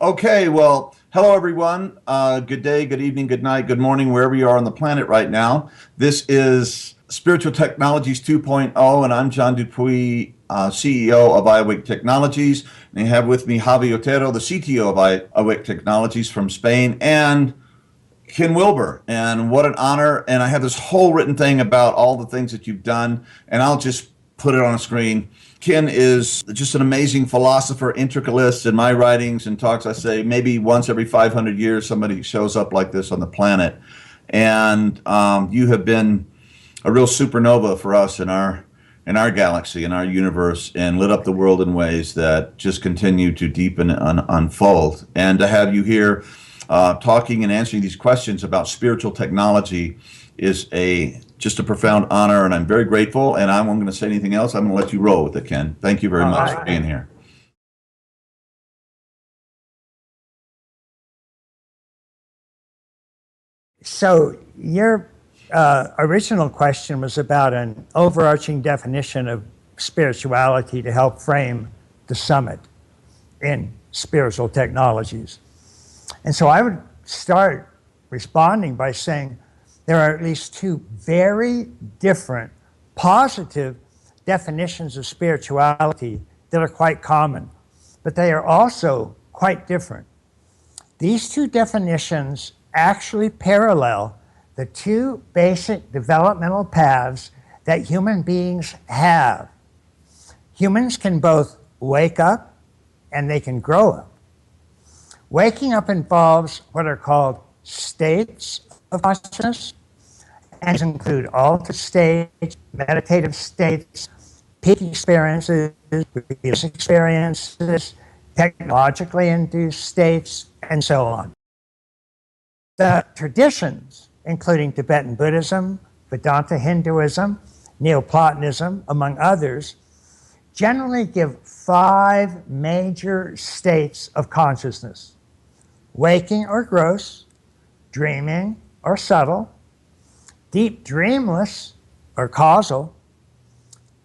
Okay, well, hello everyone. Good day, good evening, good night, good morning, wherever you are on the planet right now. This is Spiritual Technologies 2.0, and I'm John Dupuy, CEO of iAwake Technologies. And I have with me Javi Otero, the CTO of iAwake Technologies from Spain, and Ken Wilber. And what an honor. And I have this whole written thing about all the things that you've done, and I'll just put it on a screen. Ken is just an amazing philosopher, integralist in my writings and talks. I say maybe once every 500 years somebody shows up like this on the planet. And you have been a real supernova for us in our galaxy, in our universe, and lit up the world in ways that just continue to deepen and unfold. And to have you here talking and answering these questions about spiritual technology is just a profound honor, and I'm very grateful. And I won't going to say anything else. I'm going to let you roll with it, Ken. Thank you very much for being here. So your original question was about an overarching definition of spirituality to help frame the summit in spiritual technologies. And so I would start responding by saying there are at least two very different positive definitions of spirituality that are quite common, but they are also quite different. These two definitions actually parallel the two basic developmental paths that human beings have. Humans can both wake up and they can grow up. Waking up involves what are called states of consciousness, and include altered states, meditative states, peak experiences, previous experiences, technologically induced states, and so on. The traditions, including Tibetan Buddhism, Vedanta Hinduism, Neoplatonism, among others, generally give 5 major states of consciousness: waking or gross, dreaming or subtle, deep dreamless or causal,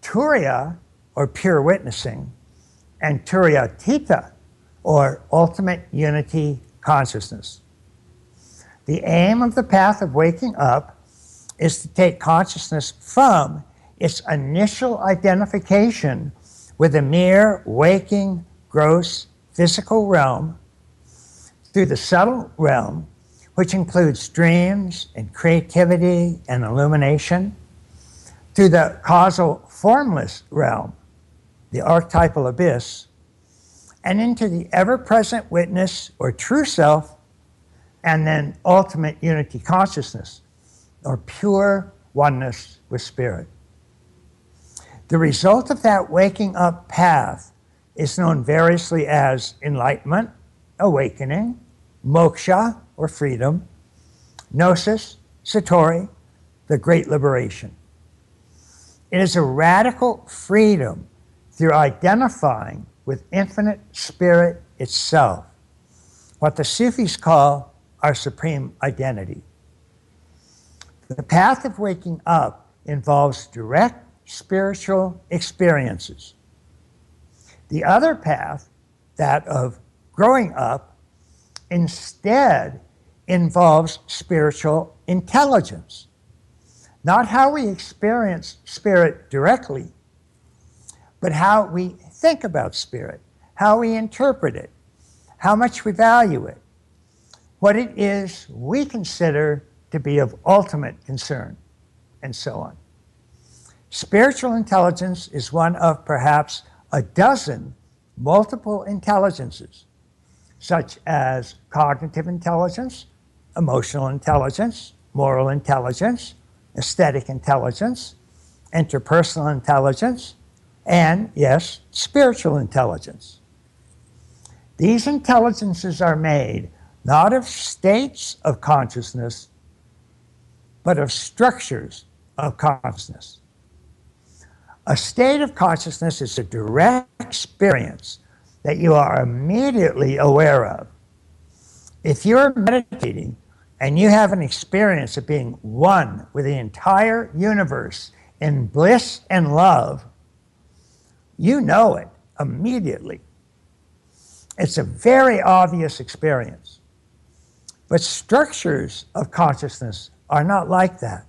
turiya or pure witnessing, and turiyatita or ultimate unity consciousness. The aim of the path of waking up is to take consciousness from its initial identification with a mere waking, gross, physical realm through the subtle realm, which includes dreams and creativity and illumination, through the causal formless realm, the archetypal abyss, and into the ever-present witness or true self, and then ultimate unity consciousness, or pure oneness with spirit. The result of that waking up path is known variously as enlightenment, awakening, moksha, or freedom, gnosis, satori, the great liberation. It is a radical freedom through identifying with infinite spirit itself, what the Sufis call our supreme identity. The path of waking up involves direct spiritual experiences. The other path, that of growing up, instead involves spiritual intelligence. Not how we experience spirit directly, but how we think about spirit, how we interpret it, how much we value it, what it is we consider to be of ultimate concern, and so on. Spiritual intelligence is one of perhaps a dozen multiple intelligences, such as cognitive intelligence, emotional intelligence, moral intelligence, aesthetic intelligence, interpersonal intelligence, and, yes, spiritual intelligence. These intelligences are made not of states of consciousness, but of structures of consciousness. A state of consciousness is a direct experience that you are immediately aware of. If you're meditating and you have an experience of being one with the entire universe in bliss and love, you know it immediately. It's a very obvious experience. But structures of consciousness are not like that.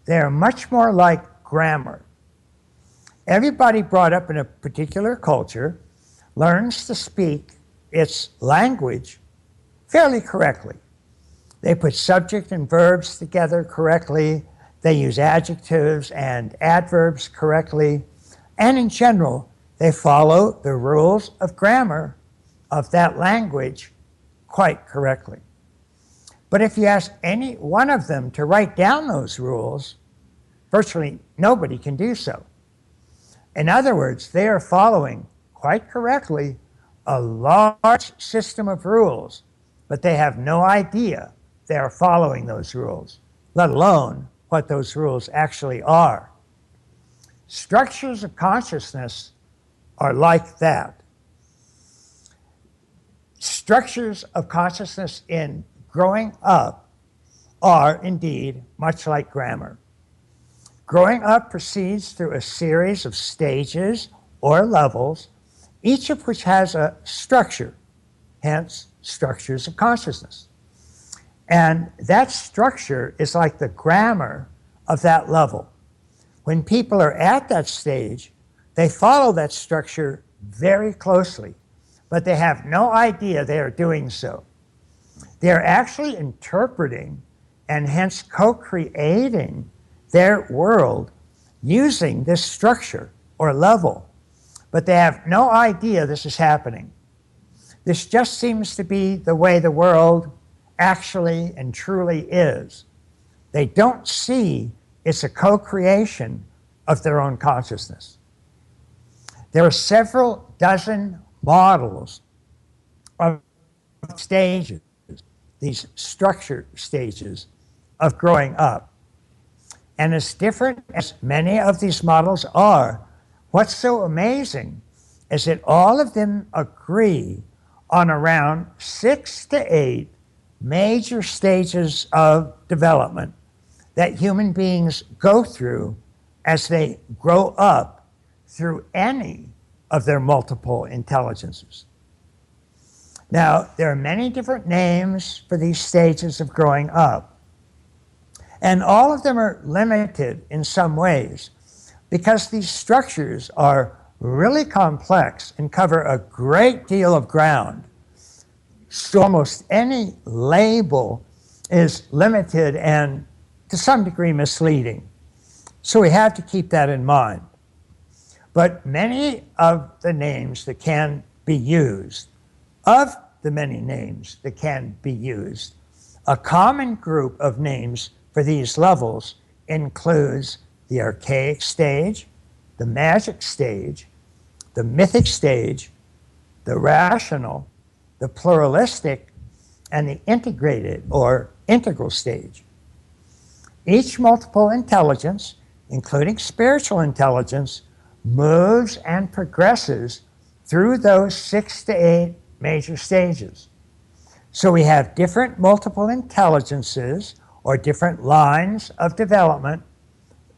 They are much more like grammar. Everybody brought up in a particular culture learns to speak its language fairly correctly. They put subject and verbs together correctly. They use adjectives and adverbs correctly. And in general, they follow the rules of grammar of that language quite correctly. But if you ask any one of them to write down those rules, virtually nobody can do so. In other words, they are following quite correctly a large system of rules, but they have no idea they are following those rules, let alone what those rules actually are. Structures of consciousness are like that. Structures of consciousness in growing up are indeed much like grammar. Growing up proceeds through a series of stages or levels, each of which has a structure, hence structures of consciousness. And that structure is like the grammar of that level. When people are at that stage, they follow that structure very closely, but they have no idea they are doing so. They are actually interpreting and hence co-creating their world using this structure or level, but they have no idea this is happening. This just seems to be the way the world actually and truly is. They don't see it's a co-creation of their own consciousness. There are several dozen models of stages, these structure stages of growing up. And as different as many of these models are, what's so amazing is that all of them agree on around 6 to 8 major stages of development that human beings go through as they grow up through any of their multiple intelligences. Now, there are many different names for these stages of growing up, and all of them are limited in some ways because these structures are really complex and cover a great deal of ground. So almost any label is limited and to some degree misleading. So we have to keep that in mind. But many of the names that can be used, of the many names that can be used, a common group of names for these levels includes the archaic stage, the magic stage, the mythic stage, the rational, the pluralistic, and the integrated or integral stage. Each multiple intelligence, including spiritual intelligence, moves and progresses through those 6 to 8 major stages. So we have different multiple intelligences or different lines of development,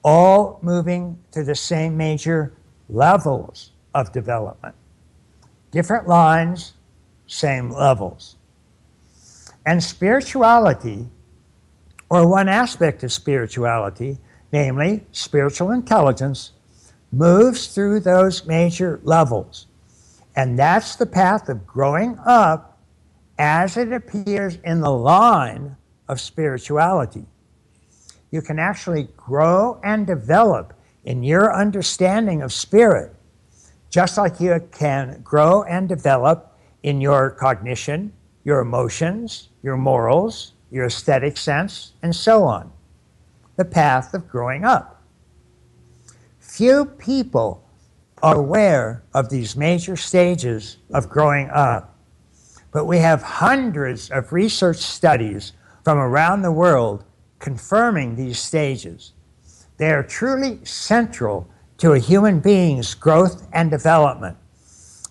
all moving to the same major levels of development. Different lines, same levels. And spirituality, or one aspect of spirituality, namely spiritual intelligence, moves through those major levels. And that's the path of growing up as it appears in the line of spirituality. You can actually grow and develop in your understanding of spirit, just like you can grow and develop in your cognition, your emotions, your morals, your aesthetic sense, and so on. The path of growing up. Few people are aware of these major stages of growing up, but we have hundreds of research studies from around the world confirming these stages. They are truly central to a human being's growth and development,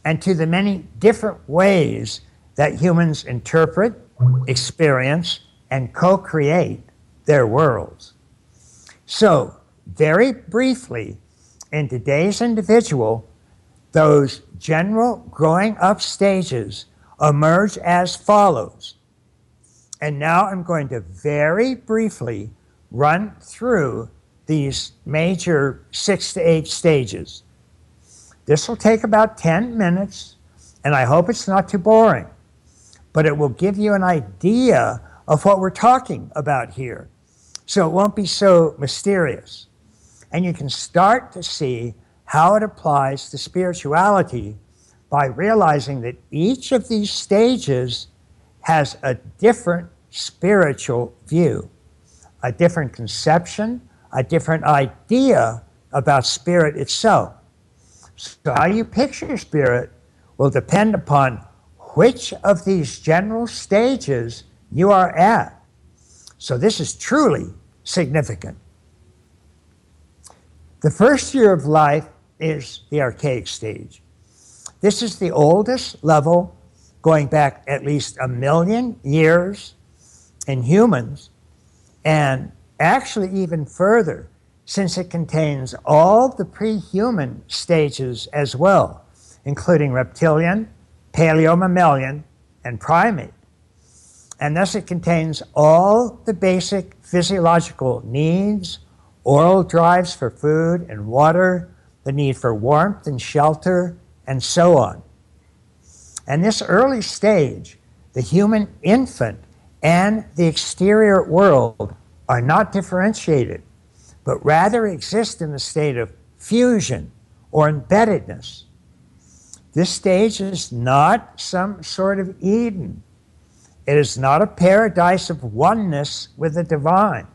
and to the many different ways that humans interpret, experience, and co-create their worlds. So, very briefly, in today's individual, Those general growing up stages emerge as follows. And now I'm going to very briefly run through these major 6 to 8 stages. This will take about 10 minutes, and I hope it's not too boring, but it will give you an idea of what we're talking about here, so it won't be so mysterious. And you can start to see how it applies to spirituality by realizing that each of these stages has a different spiritual view, a different conception, a different idea about spirit itself. So how you picture spirit will depend upon which of these general stages you are at. So this is truly significant. The first year of life is the archaic stage. This is the oldest level, going back at least 1 million years in humans, and actually even further, since it contains all the pre-human stages as well, including reptilian, paleo-mammalian, and primate. And thus it contains all the basic physiological needs, oral drives for food and water, the need for warmth and shelter, and so on. And this early stage, the human infant and the exterior world are not differentiated, but rather exist in the state of fusion or embeddedness. This stage is not some sort of Eden. It is not a paradise of oneness with the divine.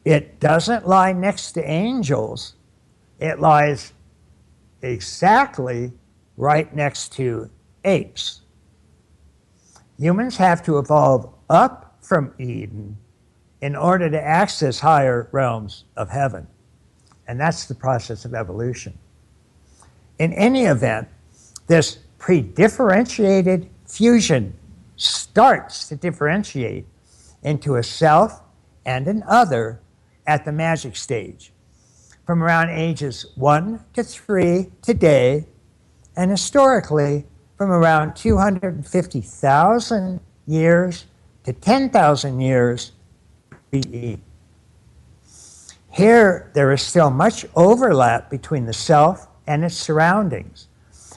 It doesn't lie next to angels. It lies exactly right next to apes. Humans have to evolve up from Eden in order to access higher realms of heaven. And that's the process of evolution. In any event, this pre-differentiated fusion starts to differentiate into a self and an other at the magic stage, from around ages 1 to 3 today, and historically from around 250,000 years to 10,000 years BE. Here, there is still much overlap between the self and its surroundings,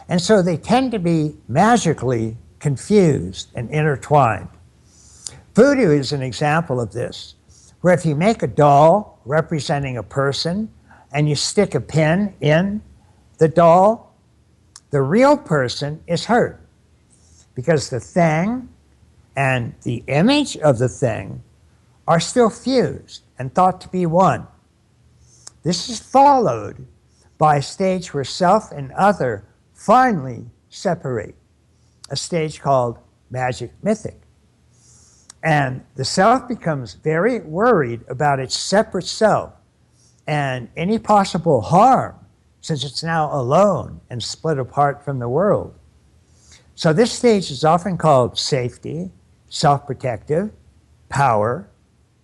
and so they tend to be magically confused and intertwined. Voodoo is an example of this, where if you make a doll representing a person and you stick a pin in the doll, the real person is hurt because the thing and the image of the thing are still fused and thought to be one. This is followed by a stage where self and other finally separate, a stage called magic mythic. And the self becomes very worried about its separate self and any possible harm, since it's now alone and split apart from the world. So this stage is often called safety, self-protective, power,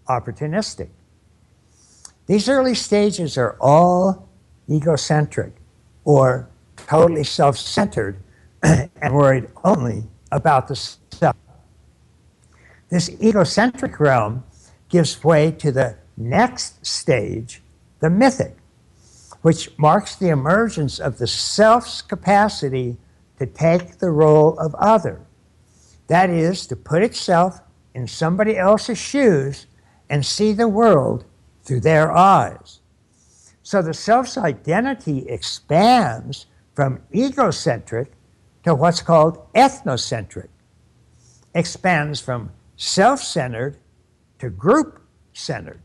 opportunistic. These early stages are all egocentric or totally self-centered and worried only about the self. This egocentric realm gives way to the next stage, the mythic, which marks the emergence of the self's capacity to take the role of other. That is, to put itself in somebody else's shoes and see the world through their eyes. So the self's identity expands from egocentric to what's called ethnocentric, expands from self-centered to group-centered.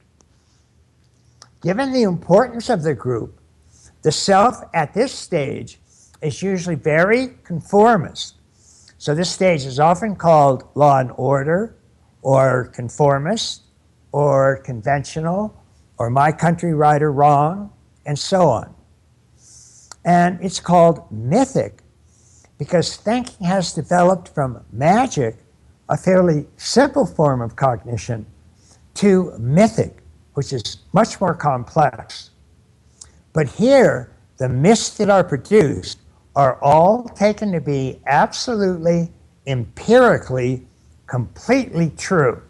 Given the importance of the group, the self at this stage is usually very conformist. So this stage is often called law and order, or conformist, or conventional, or my country right or wrong, and so on. And it's called mythic because thinking has developed from magic, a fairly simple form of cognition, to mythic, which is much more complex. But here, the myths that are produced are all taken to be absolutely, empirically, completely true.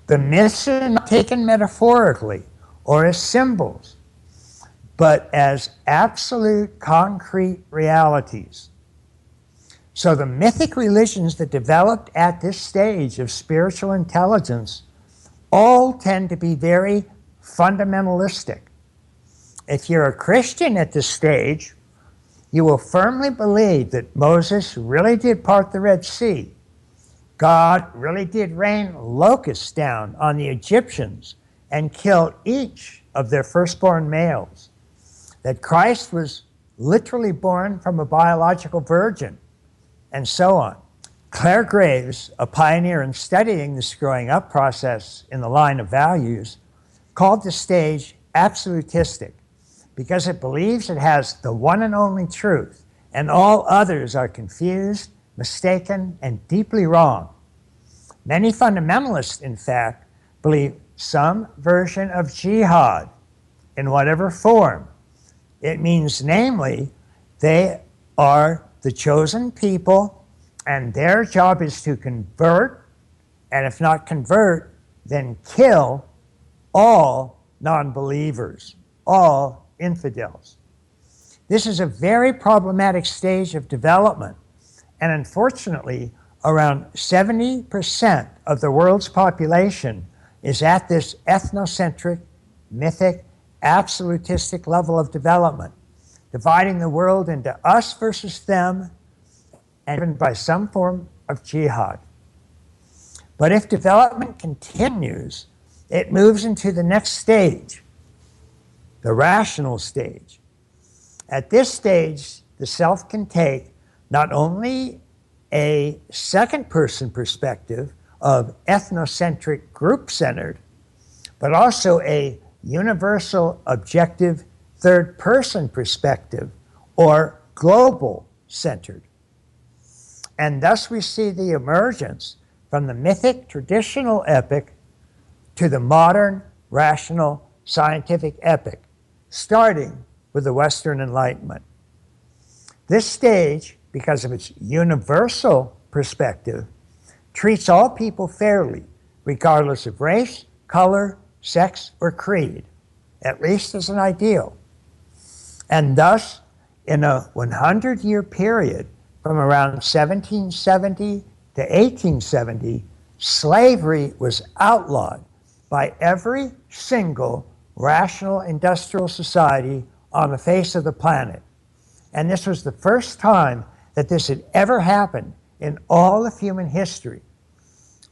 The myths are not taken metaphorically or as symbols, but as absolute concrete realities. So the mythic religions that developed at this stage of spiritual intelligence all tend to be very fundamentalistic. If you're a Christian at this stage, you will firmly believe that Moses really did part the Red Sea. God really did rain locusts down on the Egyptians and kill each of their firstborn males. That Christ was literally born from a biological virgin, and so on. Clare Graves, a pioneer in studying this growing up process in the line of values, called the stage absolutistic because it believes it has the one and only truth, and all others are confused, mistaken, and deeply wrong. Many fundamentalists, in fact, believe some version of jihad in whatever form. It means, namely, they are the chosen people, and their job is to convert, and if not convert, then kill all non-believers, all infidels. This is a very problematic stage of development, and unfortunately, around 70% of the world's population is at this ethnocentric, mythic, absolutistic level of development, dividing the world into us versus them, and driven by some form of jihad. But if development continues, it moves into the next stage, the rational stage. At this stage, the self can take not only a second-person perspective of ethnocentric, group-centered, but also a universal, objective, third-person perspective, or global-centered. And thus we see the emergence from the mythic traditional epic to the modern, rational, scientific epic, starting with the Western Enlightenment. This stage, because of its universal perspective, treats all people fairly, regardless of race, color, sex, or creed, at least as an ideal. And thus, in a 100-year period from around 1770 to 1870, slavery was outlawed by every single rational industrial society on the face of the planet. And this was the first time that this had ever happened in all of human history.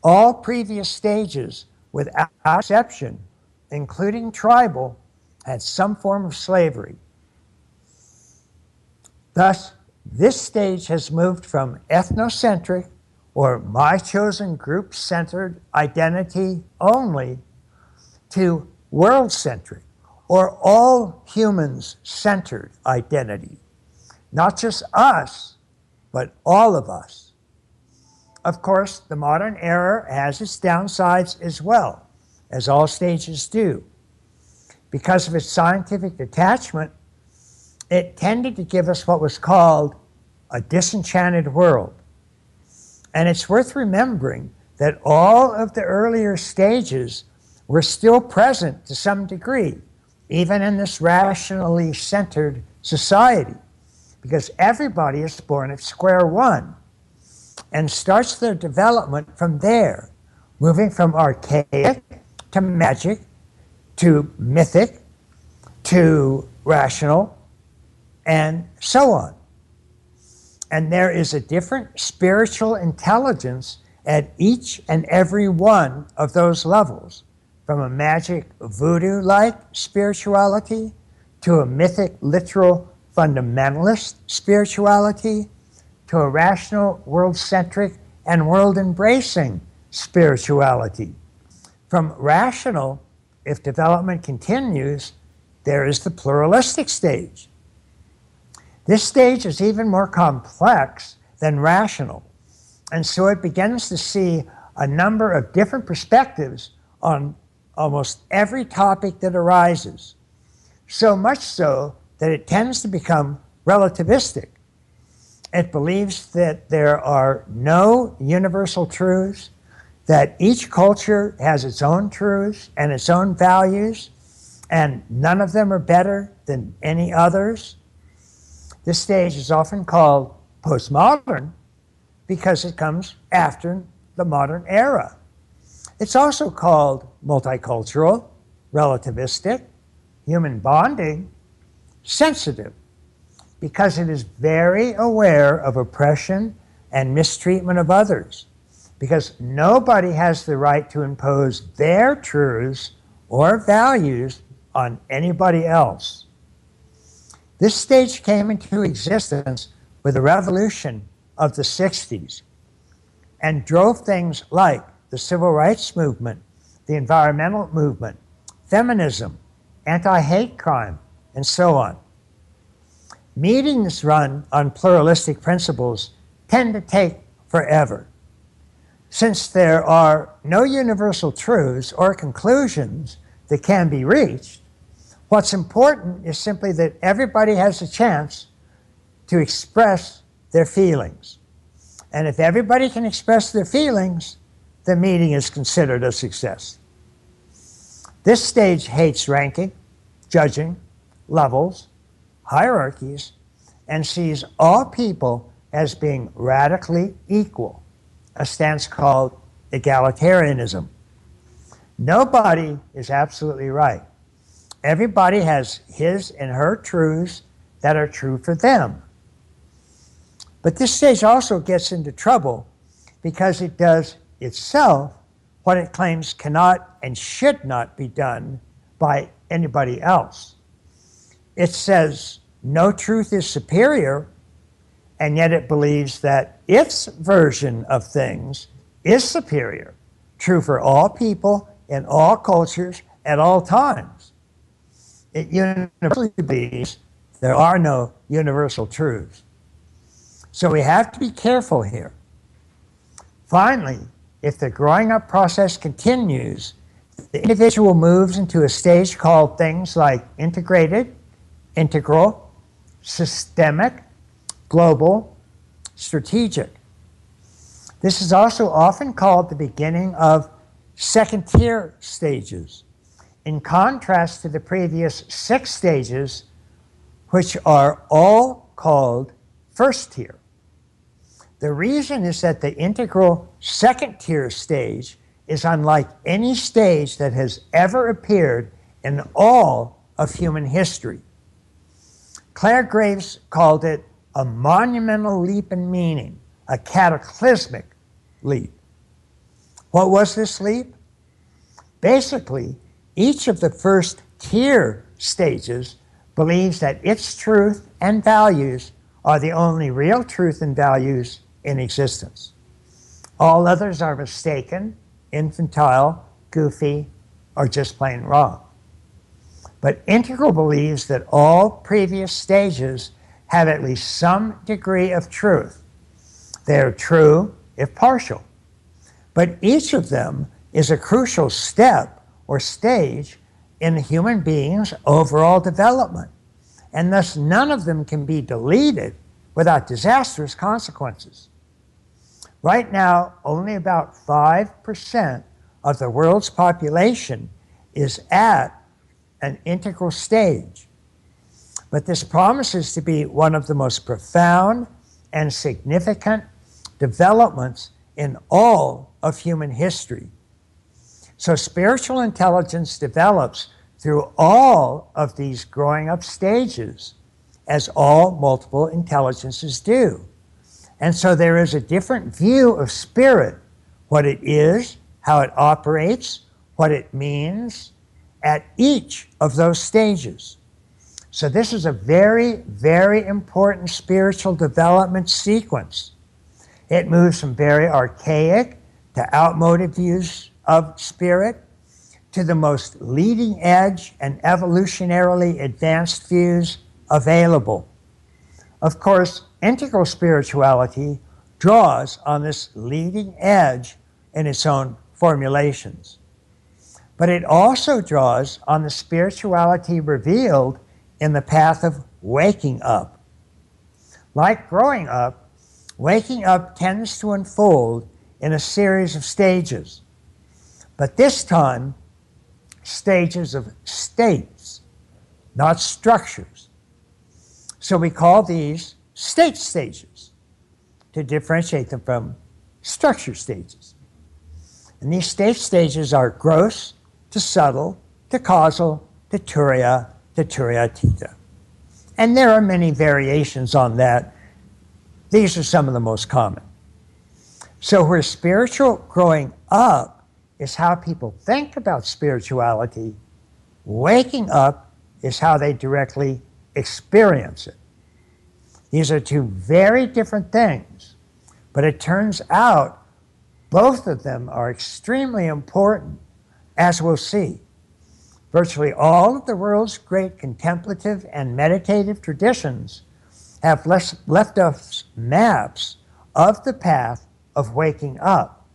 All previous stages, without exception, including tribal, had some form of slavery. Thus, this stage has moved from ethnocentric, or my chosen group-centered identity only, to world-centric, or all humans-centered identity. Not just us, but all of us. Of course, the modern era has its downsides as well, as all stages do. Because of its scientific detachment, it tended to give us what was called a disenchanted world. And it's worth remembering that all of the earlier stages were still present to some degree, even in this rationally centered society, because everybody is born at square one and starts their development from there, moving from archaic to magic to mythic to rational and so on. And there is a different spiritual intelligence at each and every one of those levels, from a magic voodoo-like spirituality to a mythic literal fundamentalist spirituality to a rational world-centric and world-embracing spirituality. From rational, if development continues, there is the pluralistic stage. This stage is even more complex than rational, and so it begins to see a number of different perspectives on almost every topic that arises. So much so that it tends to become relativistic. It believes that there are no universal truths, that each culture has its own truths and its own values, and none of them are better than any others. This stage is often called postmodern because it comes after the modern era. It's also called multicultural, relativistic, human bonding, sensitive, because it is very aware of oppression and mistreatment of others, because nobody has the right to impose their truths or values on anybody else. This stage came into existence with the revolution of the 60s and drove things like the civil rights movement, the environmental movement, feminism, anti-hate crime, and so on. Meetings run on pluralistic principles tend to take forever. Since there are no universal truths or conclusions that can be reached, what's important is simply that everybody has a chance to express their feelings. And if everybody can express their feelings, the meeting is considered a success. This stage hates ranking, judging, levels, hierarchies, and sees all people as being radically equal, a stance called egalitarianism. Nobody is absolutely right. Everybody has his and her truths that are true for them. But this stage also gets into trouble because it does itself what it claims cannot and should not be done by anybody else. It says no truth is superior, and yet it believes that its version of things is superior, true for all people in all cultures at all times. It universally believes there are no universal truths. So we have to be careful here. Finally, if the growing up process continues, the individual moves into a stage called things like integrated, integral, systemic, global, strategic. This is also often called the beginning of second-tier stages, in contrast to the previous 6 stages, which are all called first-tier. The reason is that the integral second-tier stage is unlike any stage that has ever appeared in all of human history. Clare Graves called it a monumental leap in meaning, a cataclysmic leap. What was this leap? Basically, each of the first tier stages believes that its truth and values are the only real truth and values in existence. All others are mistaken, infantile, goofy, or just plain wrong. But integral believes that all previous stages have at least some degree of truth. They are true if partial, but each of them is a crucial step or stage in a human being's overall development, and thus none of them can be deleted without disastrous consequences. Right now, only about 5% of the world's population is at an integral stage. But this promises to be one of the most profound and significant developments in all of human history. So spiritual intelligence develops through all of these growing up stages, as all multiple intelligences do. And so there is a different view of spirit, what it is, how it operates, what it means, at each of those stages. So this is a very, very important spiritual development sequence. It moves from very archaic to outmoded views of spirit to the most leading edge and evolutionarily advanced views available. Of course, integral spirituality draws on this leading edge in its own formulations. But it also draws on the spirituality revealed in the path of waking up. Like growing up, waking up tends to unfold in a series of stages, but this time, stages of states, not structures. So we call these state stages to differentiate them from structure stages. And these state stages are gross to subtle to causal to turiya to turiyatita. And there are many variations on that. These are some of the most common. So where spiritual growing up is how people think about spirituality, waking up is how they directly experience it. These are two very different things, but it turns out both of them are extremely important, as we'll see. Virtually all of the world's great contemplative and meditative traditions have left us maps of the path of waking up.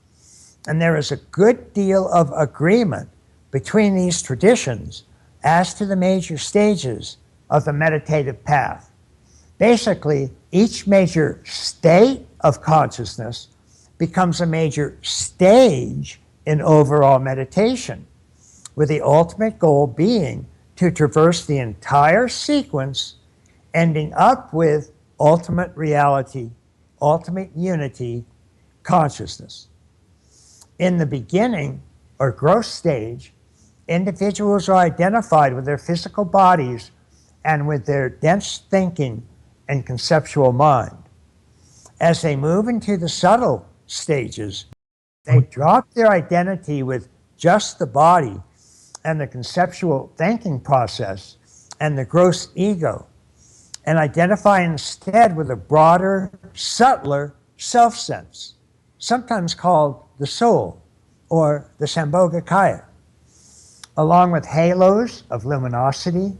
And there is a good deal of agreement between these traditions as to the major stages of the meditative path. Basically, each major state of consciousness becomes a major stage in overall meditation, with the ultimate goal being to traverse the entire sequence, ending up with ultimate reality, ultimate unity, consciousness. In the beginning, or growth stage, individuals are identified with their physical bodies and with their dense thinking and conceptual mind. As they move into the subtle stages, they drop their identity with just the body and the conceptual thinking process and the gross ego, and identify instead with a broader, subtler self-sense, sometimes called the soul or the Sambhogakaya, along with halos of luminosity,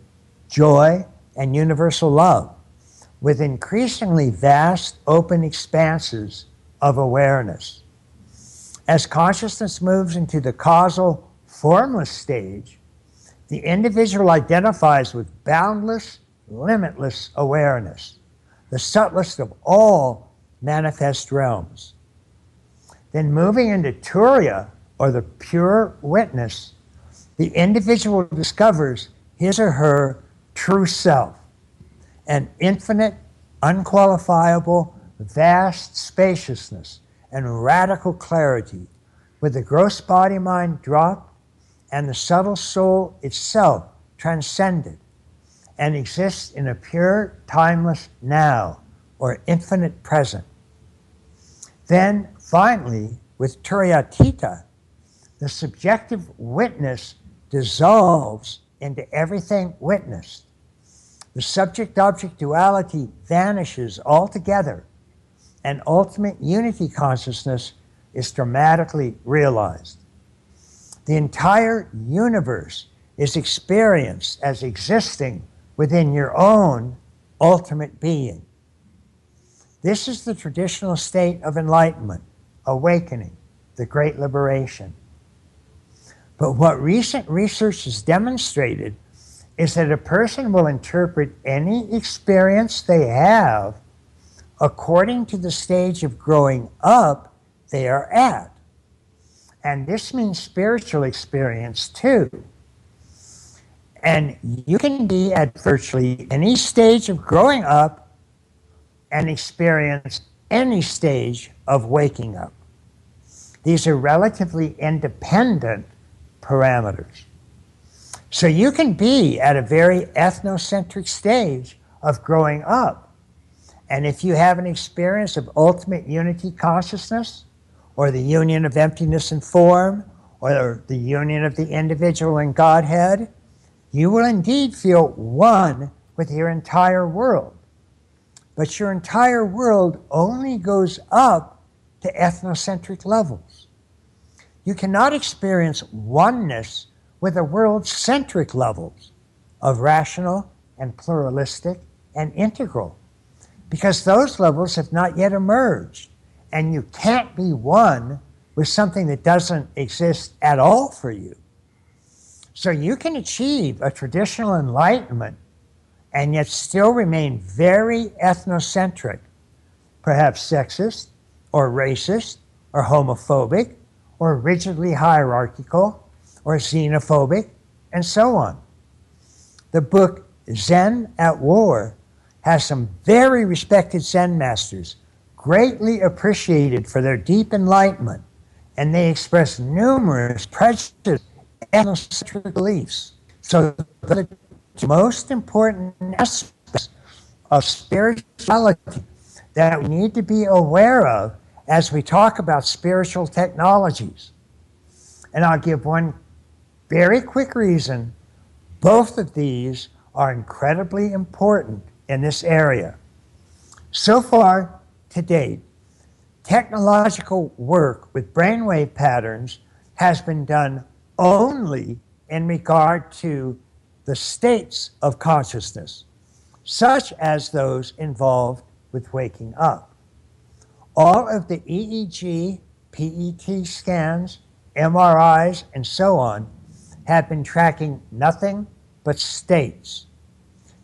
joy, and universal love, with increasingly vast open expanses of awareness. As consciousness moves into the causal formless stage, the individual identifies with boundless, limitless awareness, the subtlest of all manifest realms. Then moving into turiya, or the pure witness, the individual discovers his or her true self, an infinite, unqualifiable, vast spaciousness and radical clarity, with the gross body-mind dropped and the subtle soul itself transcended, and exists in a pure, timeless now, or infinite present. Then, finally, with turiyatita, the subjective witness dissolves into everything witnessed. The subject-object duality vanishes altogether, and ultimate unity consciousness is dramatically realized. The entire universe is experienced as existing within your own ultimate being. This is the traditional state of enlightenment, awakening, the great liberation. But what recent research has demonstrated is that a person will interpret any experience they have according to the stage of growing up they are at. And this means spiritual experience too. And you can be at virtually any stage of growing up and experience any stage of waking up. These are relatively independent parameters. So you can be at a very ethnocentric stage of growing up. And if you have an experience of ultimate unity consciousness, or the union of emptiness and form, or the union of the individual and Godhead, you will indeed feel one with your entire world. But your entire world only goes up to ethnocentric levels. You cannot experience oneness with the world-centric levels of rational and pluralistic and integral, because those levels have not yet emerged, and you can't be one with something that doesn't exist at all for you. So you can achieve a traditional enlightenment and yet still remain very ethnocentric, perhaps sexist or racist or homophobic or rigidly hierarchical or xenophobic, and so on. The book Zen at War has some very respected Zen masters, greatly appreciated for their deep enlightenment, and they express numerous prejudiced ethnocentric beliefs. So the most important aspects of spirituality that we need to be aware of as we talk about spiritual technologies. And I'll give one very quick reason. Both of these are incredibly important in this area. So far, to date, technological work with brainwave patterns has been done only in regard to the states of consciousness, such as those involved with waking up. All of the EEG, PET scans, MRIs, and so on have been tracking nothing but states.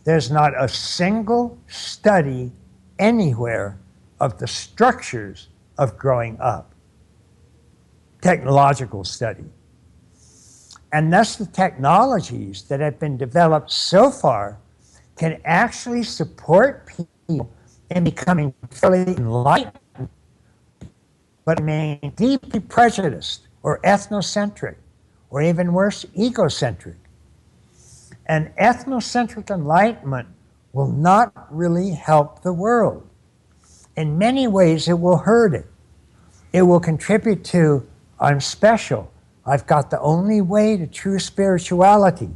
There's not a single study anywhere of the structures of growing up. Technological study. And thus the technologies that have been developed so far can actually support people in becoming fully enlightened, but remain deeply prejudiced or ethnocentric, or even worse, egocentric. And ethnocentric enlightenment will not really help the world. In many ways, it will hurt it. It will contribute to, I'm special. I've got the only way to true spirituality.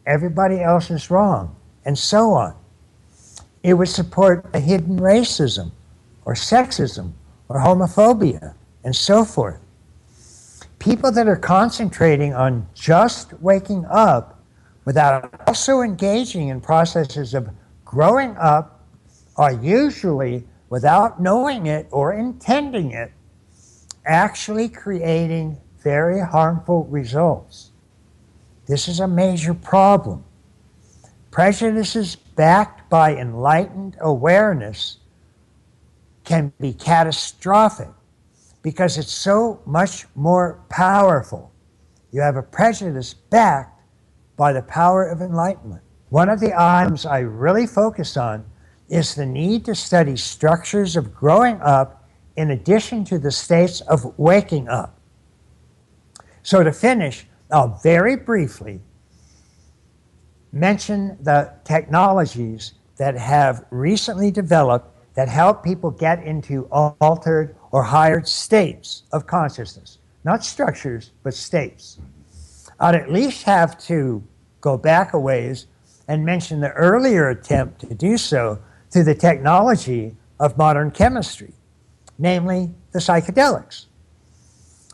Everybody else is wrong, and so on. It would support a hidden racism, or sexism, or homophobia, and so forth. People that are concentrating on just waking up without also engaging in processes of growing up are usually, without knowing it or intending it, actually creating very harmful results. This is a major problem. Prejudices backed by enlightened awareness can be catastrophic because it's so much more powerful. You have a prejudice backed by the power of enlightenment. One of the items I really focus on is the need to study structures of growing up in addition to the states of waking up. So to finish, I'll very briefly mention the technologies that have recently developed that help people get into altered or higher states of consciousness. Not structures, but states. I'd at least have to go back a ways and mention the earlier attempt to do so through the technology of modern chemistry, namely the psychedelics.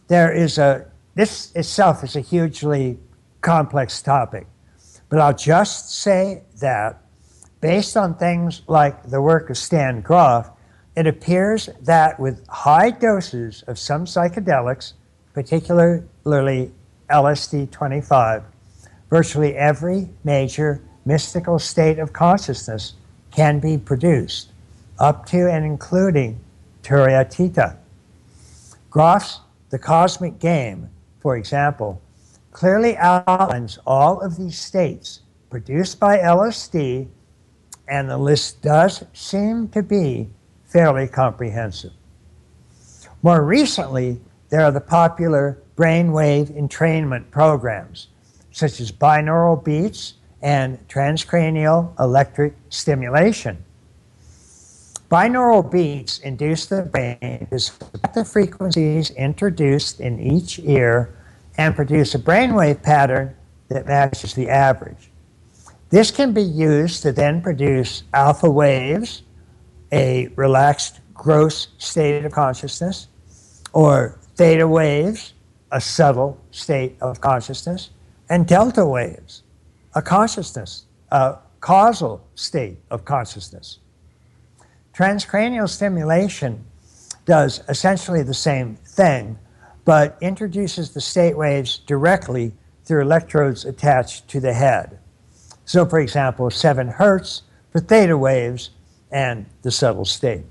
This itself is a hugely complex topic, but I'll just say that based on things like the work of Stan Grof, it appears that with high doses of some psychedelics, particularly LSD-25, virtually every major mystical state of consciousness can be produced, up to and including Turiya Theta. Grof's The Cosmic Game, for example, clearly outlines all of these states produced by LSD, and the list does seem to be fairly comprehensive. More recently, there are the popular brainwave entrainment programs, such as binaural beats and transcranial electric stimulation. Binaural beats induce the brain to select the frequencies introduced in each ear and produce a brainwave pattern that matches the average. This can be used to then produce alpha waves, a relaxed gross state of consciousness, or theta waves, a subtle state of consciousness, and delta waves, a causal state of consciousness. Transcranial stimulation does essentially the same thing, but introduces the state waves directly through electrodes attached to the head. So for example, 7 hertz for theta waves and the subtle state.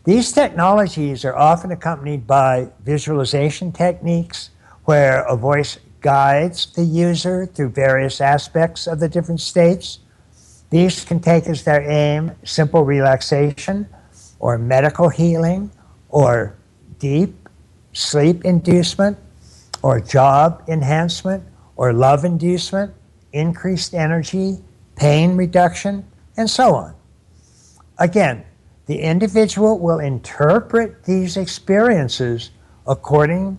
These technologies are often accompanied by visualization techniques where a voice guides the user through various aspects of the different states. These can take as their aim simple relaxation or medical healing or deep sleep inducement or job enhancement or love inducement, increased energy, pain reduction, and so on. Again, the individual will interpret these experiences according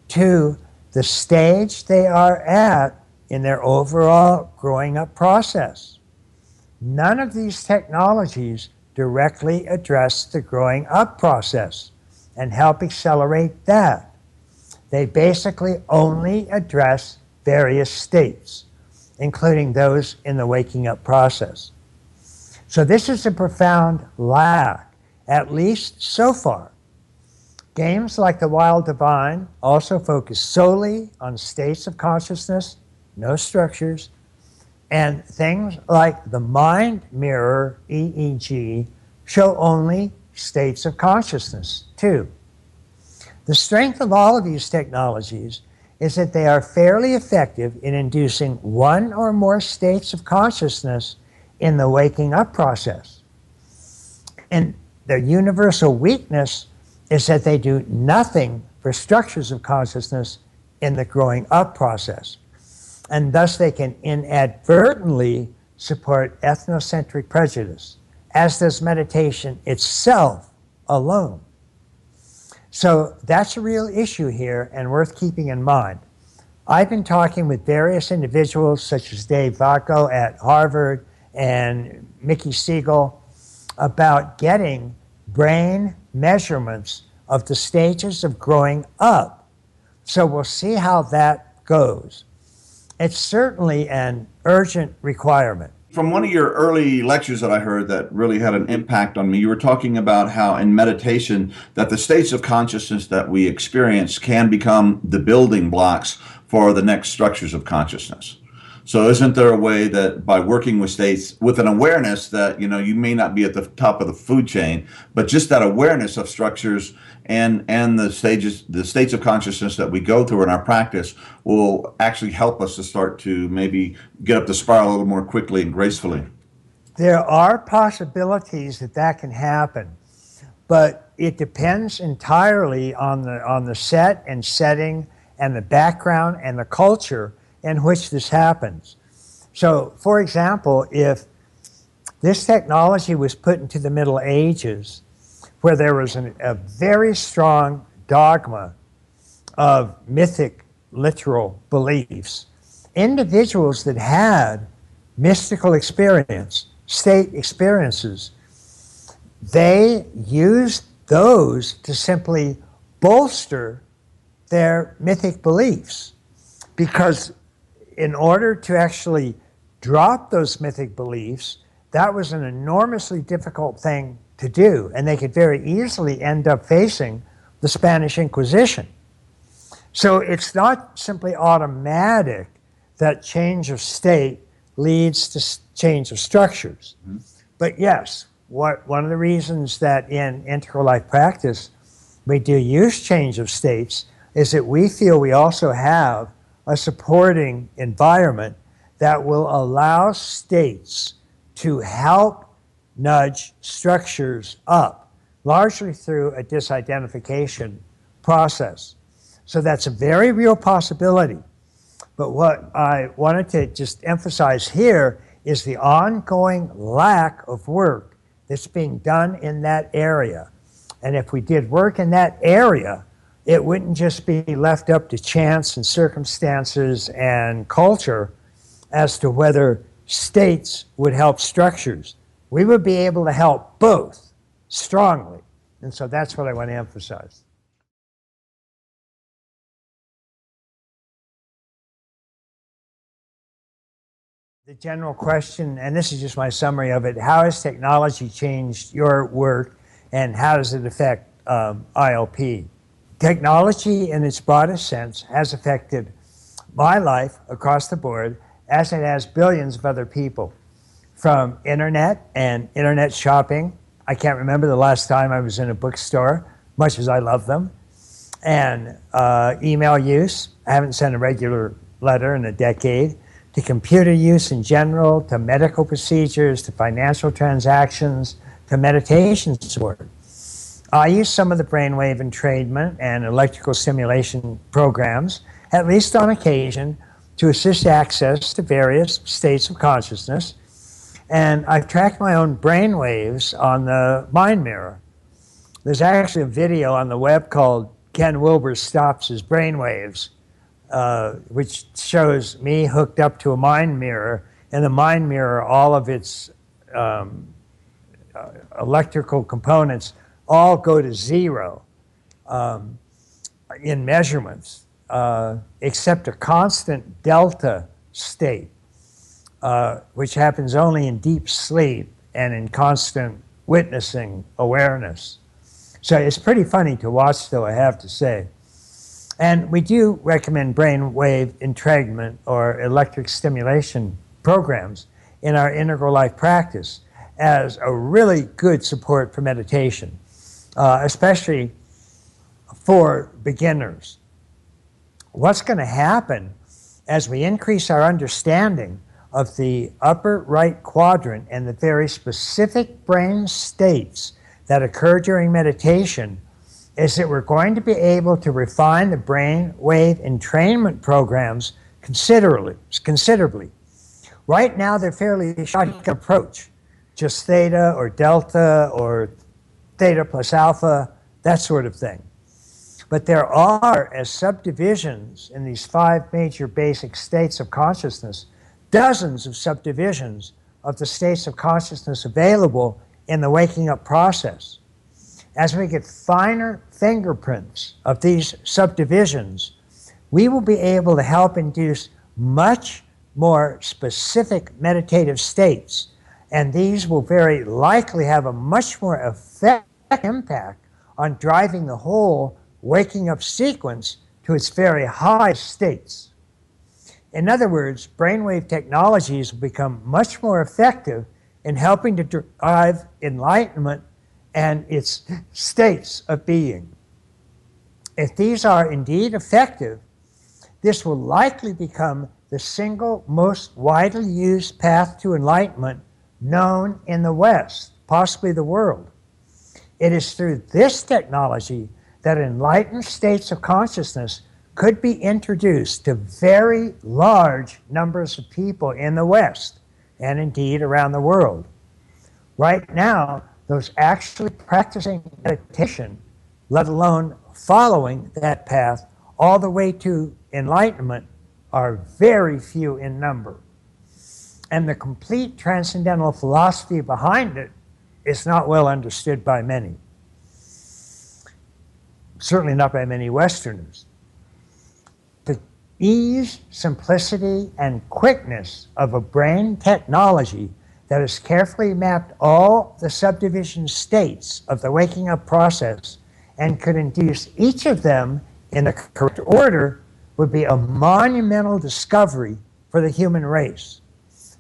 to the stage they are at in their overall growing up process. None of these technologies directly address the growing up process and help accelerate that. They basically only address various states, including those in the waking up process. So this is a profound lack, at least so far. Games like the Wild Divine also focus solely on states of consciousness, no structures, and things like the Mind Mirror EEG show only states of consciousness too. The strength of all of these technologies is that they are fairly effective in inducing one or more states of consciousness in the waking up process. And their universal weakness is that they do nothing for structures of consciousness in the growing up process. And thus they can inadvertently support ethnocentric prejudice, as does meditation itself alone. So that's a real issue here and worth keeping in mind. I've been talking with various individuals such as Dave Vacco at Harvard and Mickey Siegel about getting brain measurements of the stages of growing up. So we'll see how that goes. It's certainly an urgent requirement. From one of your early lectures that I heard that really had an impact on me, you were talking about how in meditation that the states of consciousness that we experience can become the building blocks for the next structures of consciousness. So isn't there a way that by working with states with an awareness that, you know, you may not be at the top of the food chain, but just that awareness of structures and the states of consciousness that we go through in our practice will actually help us to start to maybe get up the spiral a little more quickly and gracefully? There are possibilities that that can happen, but it depends entirely on the set and setting and the background and the culture in which this happens. So, for example, if this technology was put into the Middle Ages, where there was a very strong dogma of mythic, literal beliefs, individuals that had mystical experience, state experiences, they used those to simply bolster their mythic beliefs. Because in order to actually drop those mythic beliefs, that was an enormously difficult thing to do, and they could very easily end up facing the Spanish Inquisition. So it's not simply automatic that change of state leads to change of structures. Mm-hmm. But yes, one of the reasons that in integral life practice we do use change of states is that we feel we also have a supporting environment that will allow states to help nudge structures up, largely through a disidentification process. So that's a very real possibility. But what I wanted to just emphasize here is the ongoing lack of work that's being done in that area. And if we did work in that area, it wouldn't just be left up to chance and circumstances and culture as to whether states would help structures. We would be able to help both strongly. And so that's what I want to emphasize. The general question, and this is just my summary of it, how has technology changed your work and how does it affect ILP? Technology in its broadest sense has affected my life across the board as it has billions of other people. From internet and internet shopping. I can't remember the last time I was in a bookstore, much as I love them. And email use. I haven't sent a regular letter in a decade. To computer use in general, to medical procedures, to financial transactions, to meditation support. I use some of the brainwave entrainment and electrical stimulation programs, at least on occasion, to assist access to various states of consciousness. And I've tracked my own brain waves on the mind mirror. There's actually a video on the web called Ken Wilber Stops His Brain Waves, which shows me hooked up to a mind mirror. And the mind mirror, all of its electrical components all go to zero in measurements, except a constant delta state. Which happens only in deep sleep and in constant witnessing awareness. So it's pretty funny to watch, though, I have to say. And we do recommend brainwave entrainment or electric stimulation programs in our integral life practice as a really good support for meditation, especially for beginners. What's going to happen as we increase our understanding of the upper right quadrant and the very specific brain states that occur during meditation is that we're going to be able to refine the brain wave entrainment programs considerably. Right now, they're fairly shotgun approach, just theta or delta or theta plus alpha, that sort of thing. But there are, as subdivisions in these 5 major basic states of consciousness, dozens of subdivisions of the states of consciousness available in the waking up process. As we get finer fingerprints of these subdivisions, we will be able to help induce much more specific meditative states, and these will very likely have a much more effective impact on driving the whole waking up sequence to its very high states. In other words, brainwave technologies will become much more effective in helping to drive enlightenment and its states of being. If these are indeed effective, this will likely become the single most widely used path to enlightenment known in the West, possibly the world. It is through this technology that enlightened states of consciousness could be introduced to very large numbers of people in the West, and indeed around the world. Right now, those actually practicing meditation, let alone following that path all the way to enlightenment, are very few in number. And the complete transcendental philosophy behind it is not well understood by many. Certainly not by many Westerners. The ease, simplicity, and quickness of a brain technology that has carefully mapped all the subdivision states of the waking up process and could induce each of them in the correct order would be a monumental discovery for the human race.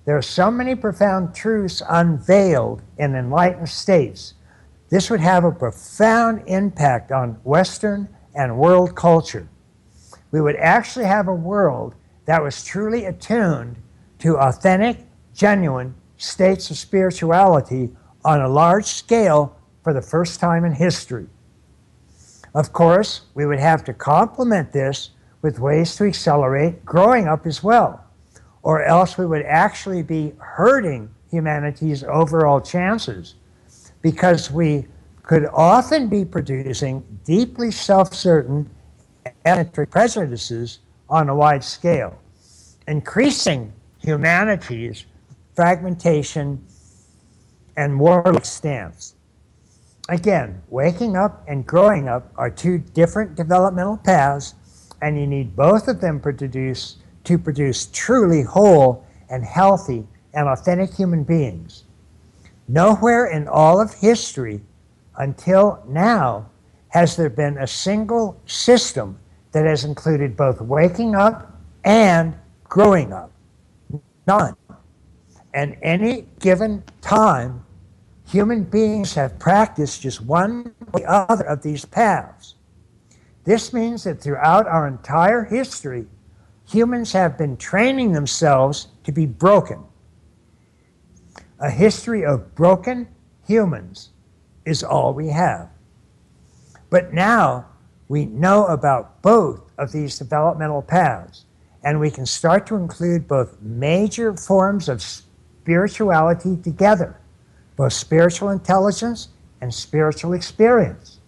There are so many profound truths unveiled in enlightened states. This would have a profound impact on Western and world culture. We would actually have a world that was truly attuned to authentic, genuine states of spirituality on a large scale for the first time in history. Of course, we would have to complement this with ways to accelerate growing up as well, or else we would actually be hurting humanity's overall chances, because we could often be producing deeply self-certain ethnic prejudices on a wide scale, increasing humanity's fragmentation and warlike stance. Again, waking up and growing up are two different developmental paths, and you need both of them to produce truly whole and healthy and authentic human beings. Nowhere in all of history until now has there been a single system that has included both waking up and growing up. None. And any given time, human beings have practiced just one or the other of these paths. This means that throughout our entire history, humans have been training themselves to be broken. A history of broken humans is all we have. But now we know about both of these developmental paths, and we can start to include both major forms of spirituality together, both spiritual intelligence and spiritual experience.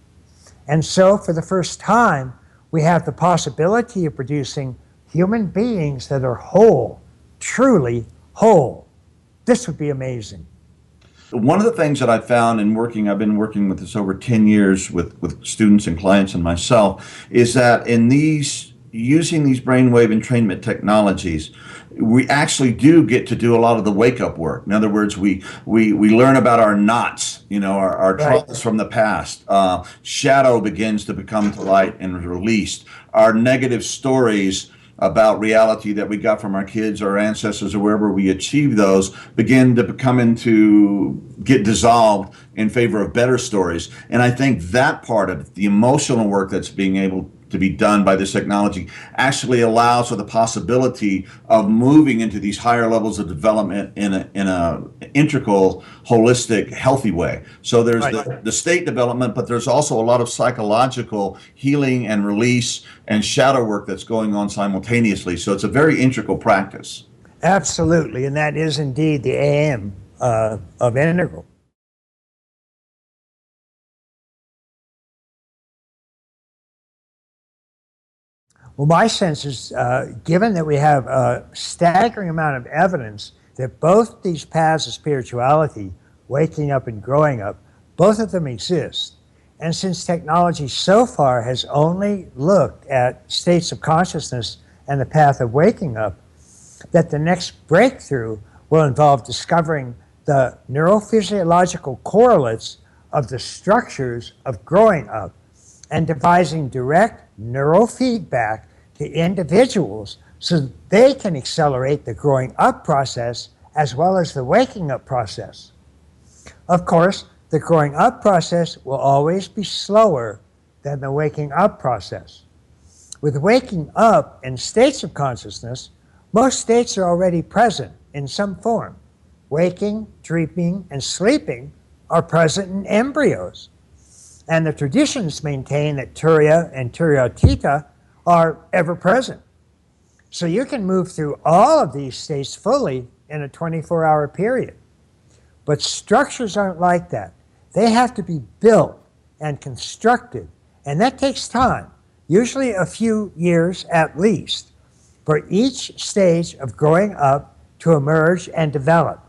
And so, for the first time, we have the possibility of producing human beings that are whole, truly whole. This would be amazing. One of the things that I found in working, I've been working with this over 10 years with students and clients and myself, is that in using these brainwave entrainment technologies, we actually do get to do a lot of the wake-up work. In other words, we learn about our knots, our Right. traumas from the past. Shadow begins to become to light and released. Our negative stories about reality that we got from our kids or ancestors or wherever we achieve those begin to get dissolved in favor of better stories. And I think that part of the emotional work that's being able to be done by this technology actually allows for the possibility of moving into these higher levels of development in a integral, holistic, healthy way. So there's Right. the state development, but there's also a lot of psychological healing and release and shadow work that's going on simultaneously. So it's a very integral practice. Absolutely, and that is indeed the aim of integral. Well, my sense is, given that we have a staggering amount of evidence that both these paths of spirituality, waking up and growing up, both of them exist, and since technology so far has only looked at states of consciousness and the path of waking up, that the next breakthrough will involve discovering the neurophysiological correlates of the structures of growing up and devising direct neurofeedback to individuals so that they can accelerate the growing up process as well as the waking up process. Of course, the growing up process will always be slower than the waking up process. With waking up in states of consciousness, most states are already present in some form. Waking, dreaming, and sleeping are present in embryos. And the traditions maintain that Turiya and Turiyatita are ever present. So you can move through all of these states fully in a 24-hour period. But structures aren't like that. They have to be built and constructed, and that takes time, usually a few years at least, for each stage of growing up to emerge and develop.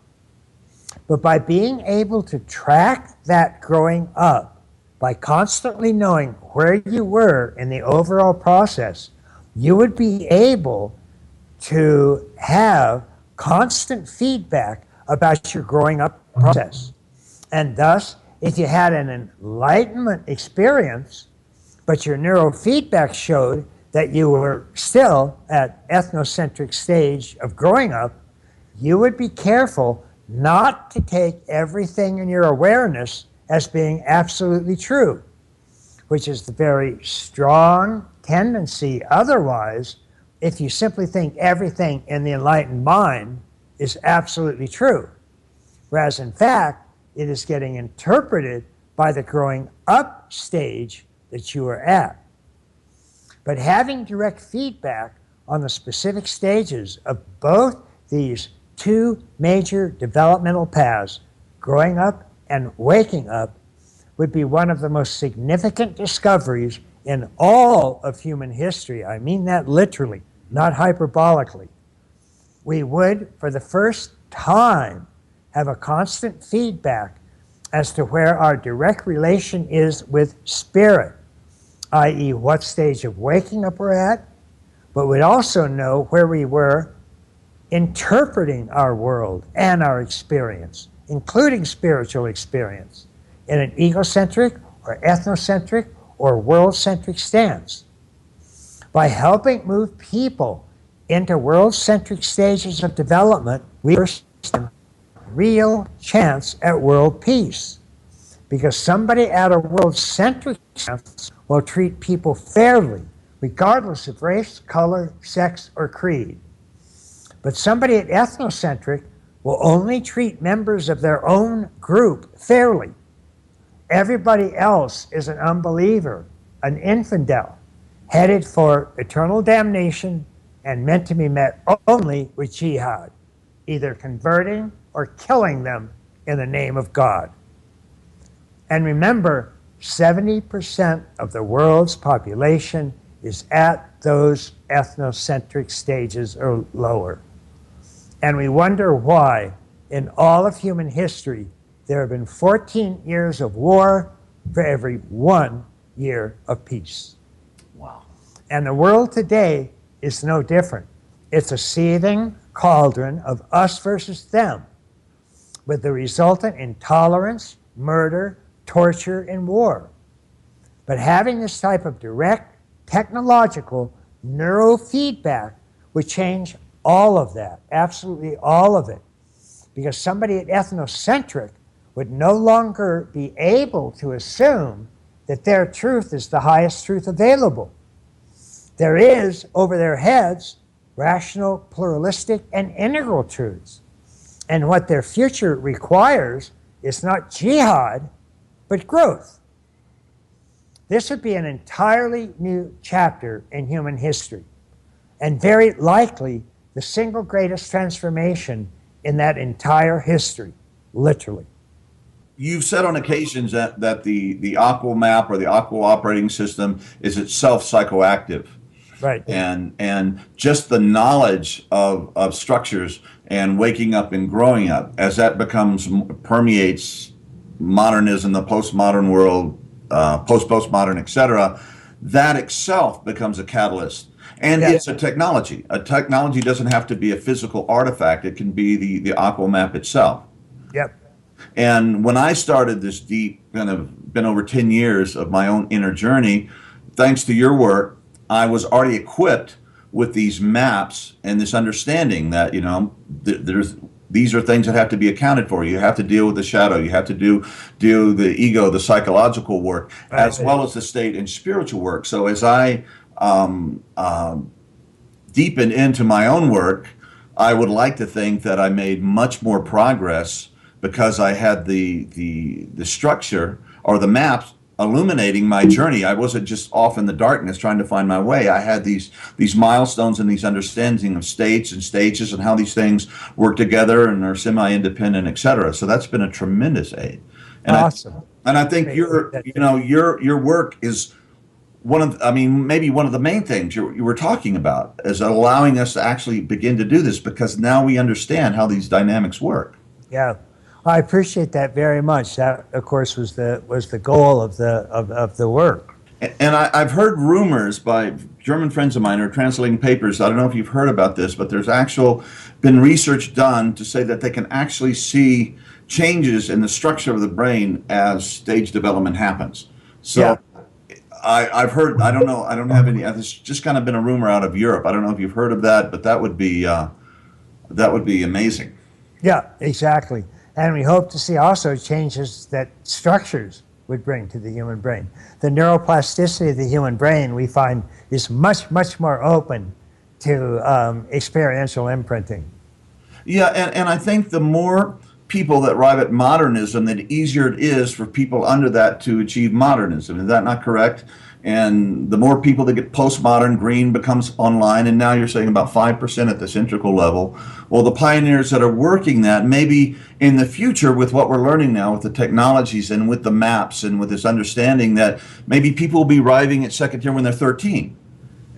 But by being able to track that growing up, by constantly knowing where you were in the overall process, you would be able to have constant feedback about your growing up process. And thus, if you had an enlightenment experience, but your neurofeedback showed that you were still at ethnocentric stage of growing up, you would be careful not to take everything in your awareness as being absolutely true, which is the very strong tendency otherwise if you simply think everything in the enlightened mind is absolutely true. Whereas in fact, it is getting interpreted by the growing up stage that you are at. But having direct feedback on the specific stages of both these two major developmental paths, growing up and waking up, would be one of the most significant discoveries in all of human history. I mean that literally, not hyperbolically. We would, for the first time, have a constant feedback as to where our direct relation is with spirit, i.e. what stage of waking up we're at, but we'd also know where we were interpreting our world and our experience, including spiritual experience, in an egocentric or ethnocentric or world-centric stance. By helping move people into world-centric stages of development, we first have a real chance at world peace. Because somebody at a world-centric stance will treat people fairly, regardless of race, color, sex, or creed. But somebody at ethnocentric will only treat members of their own group fairly. Everybody else is an unbeliever, an infidel, headed for eternal damnation and meant to be met only with jihad, either converting or killing them in the name of God. And remember, 70% of the world's population is at those ethnocentric stages or lower. And we wonder why, in all of human history, there have been 14 years of war for every 1 year of peace. Wow. And the world today is no different. It's a seething cauldron of us versus them, with the resultant intolerance, murder, torture, and war. But having this type of direct technological neurofeedback would change all of that, absolutely all of it. Because somebody at ethnocentric would no longer be able to assume that their truth is the highest truth available. There is, over their heads, rational, pluralistic, and integral truths. And what their future requires is not jihad, but growth. This would be an entirely new chapter in human history, and very likely the single greatest transformation in that entire history, literally. You've said on occasions that the Aqua map or the Aqua operating system is itself psychoactive. Right. And just the knowledge of structures and waking up and growing up, as that permeates modernism, the postmodern world, postmodern, etc., that itself becomes a catalyst. And it's a technology. A technology doesn't have to be a physical artifact. It can be the Aqua map itself. Yep. And when I started this deep, kind of been over 10 years of my own inner journey, thanks to your work, I was already equipped with these maps and this understanding that, you know, these are things that have to be accounted for. You have to deal with the shadow. You have to do the ego, the psychological work, as well as the state and spiritual work. So as I deepen into my own work, I would like to think that I made much more progress because I had the structure or the maps illuminating my journey. I wasn't just off in the darkness trying to find my way. I had these milestones and these understanding of states and stages and how these things work together and are semi-independent, etc. So that's been a tremendous aid. And awesome. I think your work is maybe one of the main things you were talking about is allowing us to actually begin to do this, because now we understand how these dynamics work. Yeah. I appreciate that very much. That, of course, was the goal of the work. And I've heard rumors by German friends of mine who are translating papers. I don't know if you've heard about this, but there's been research done to say that they can actually see changes in the structure of the brain as stage development happens. So I've heard. I don't know. I don't have any. It's just kind of been a rumor out of Europe. I don't know if you've heard of that, but that would be amazing. Yeah, exactly. And we hope to see also changes that structures would bring to the human brain. The neuroplasticity of the human brain, we find, is much, much more open to experiential imprinting. Yeah, and I think the more people that arrive at modernism, the easier it is for people under that to achieve modernism. Is that not correct? And the more people that get postmodern, green becomes online, and now you're saying about 5% at this integral level. Well, the pioneers that are working that, maybe in the future with what we're learning now with the technologies and with the maps and with this understanding that maybe people will be arriving at second tier when they're 13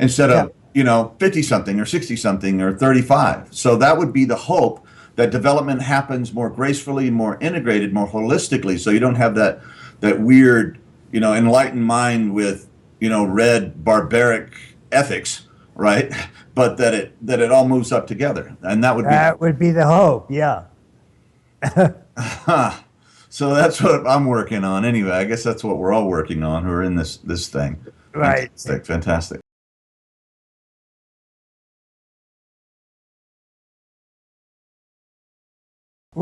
instead of 50-something or 60-something or 35. So that would be the hope, that development happens more gracefully, more integrated, more holistically, so you don't have that weird, enlightened mind with, red barbaric ethics, right? But that it all moves up together, and that would be the hope. Yeah. So that's what I'm working on. Anyway, I guess that's what we're all working on who are in this thing. Right. Fantastic.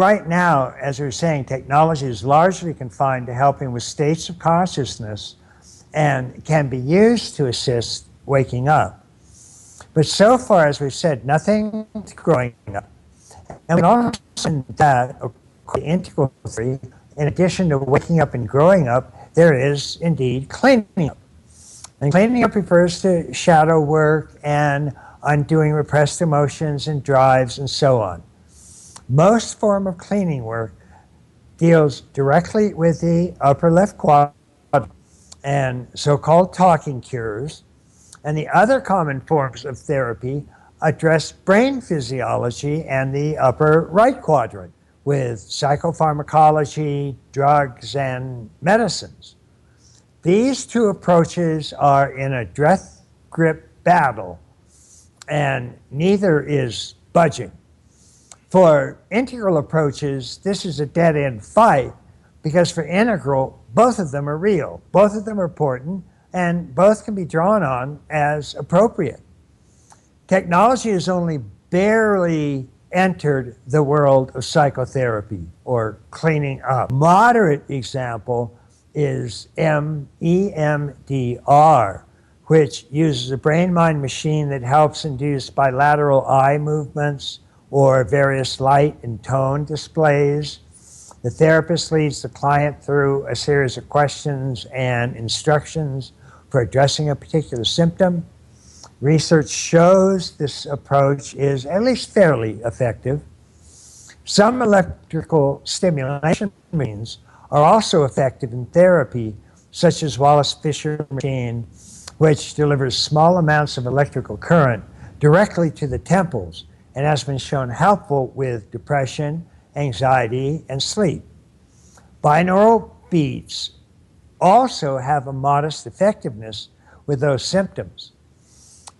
right now, as we were saying, technology is largely confined to helping with states of consciousness and can be used to assist waking up. But so far, as we've said, nothing is growing up. And we also see that, according to integral theory, in addition to waking up and growing up, there is indeed cleaning up. And cleaning up refers to shadow work and undoing repressed emotions and drives and so on. Most form of cleaning work deals directly with the upper left quadrant and so-called talking cures, and the other common forms of therapy address brain physiology and the upper right quadrant with psychopharmacology, drugs, and medicines. These two approaches are in a death grip battle, and neither is budging. For integral approaches, this is a dead-end fight because for integral, both of them are real, both of them are important, and both can be drawn on as appropriate. Technology has only barely entered the world of psychotherapy or cleaning up. Moderate example is EMDR, which uses a brain-mind machine that helps induce bilateral eye movements or various light and tone displays. The therapist leads the client through a series of questions and instructions for addressing a particular symptom. Research shows this approach is at least fairly effective. Some electrical stimulation machines are also effective in therapy, such as Wallace-Fisher machine, which delivers small amounts of electrical current directly to the temples and has been shown helpful with depression, anxiety, and sleep. Binaural beats also have a modest effectiveness with those symptoms.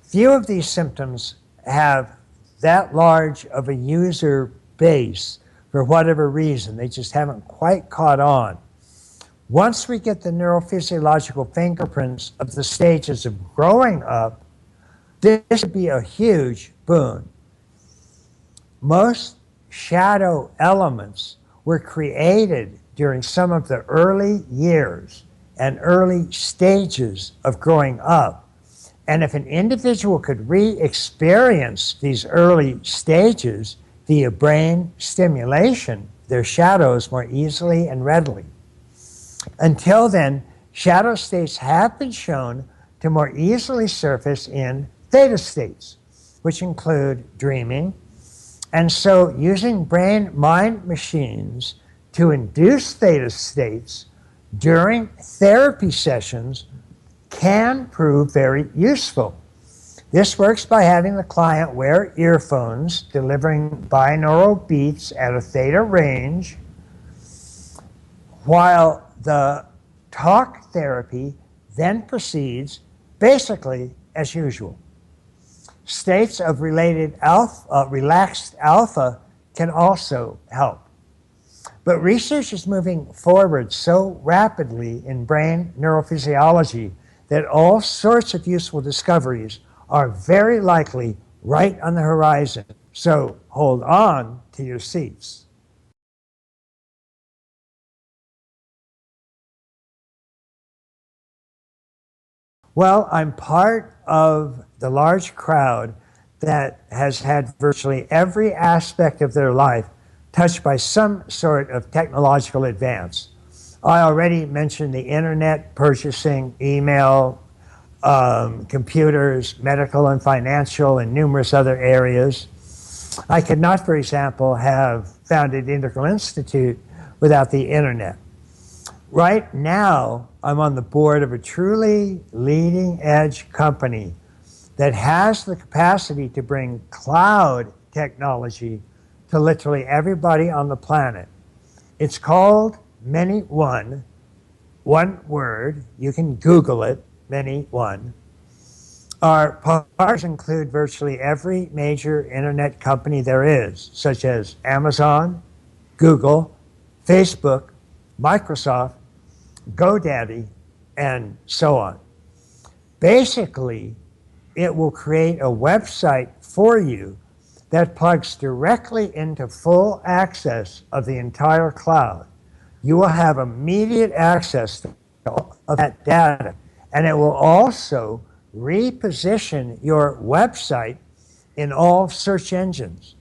Few of these symptoms have that large of a user base for whatever reason. They just haven't quite caught on. Once we get the neurophysiological fingerprints of the stages of growing up, this would be a huge boon. Most shadow elements were created during some of the early years and early stages of growing up. And if an individual could re-experience these early stages via brain stimulation, their shadows more easily and readily. Until then, shadow states have been shown to more easily surface in theta states, which include dreaming. And so using brain-mind machines to induce theta states during therapy sessions can prove very useful. This works by having the client wear earphones, delivering binaural beats at a theta range, while the talk therapy then proceeds basically as usual. States of related relaxed alpha can also help. But research is moving forward so rapidly in brain neurophysiology that all sorts of useful discoveries are very likely right on the horizon. So hold on to your seats. Well, I'm part of the large crowd that has had virtually every aspect of their life touched by some sort of technological advance. I already mentioned the internet, purchasing, email, computers, medical and financial, and numerous other areas. I could not, for example, have founded Integral Institute without the internet. Right now, I'm on the board of a truly leading-edge company that has the capacity to bring cloud technology to literally everybody on the planet. It's called Many One, one word. You can Google it, Many One. Our partners include virtually every major internet company there is, such as Amazon, Google, Facebook, Microsoft, GoDaddy, and so on. Basically, it will create a website for you that plugs directly into full access of the entire cloud. You will have immediate access to all of that data, and it will also reposition your website in all search engines.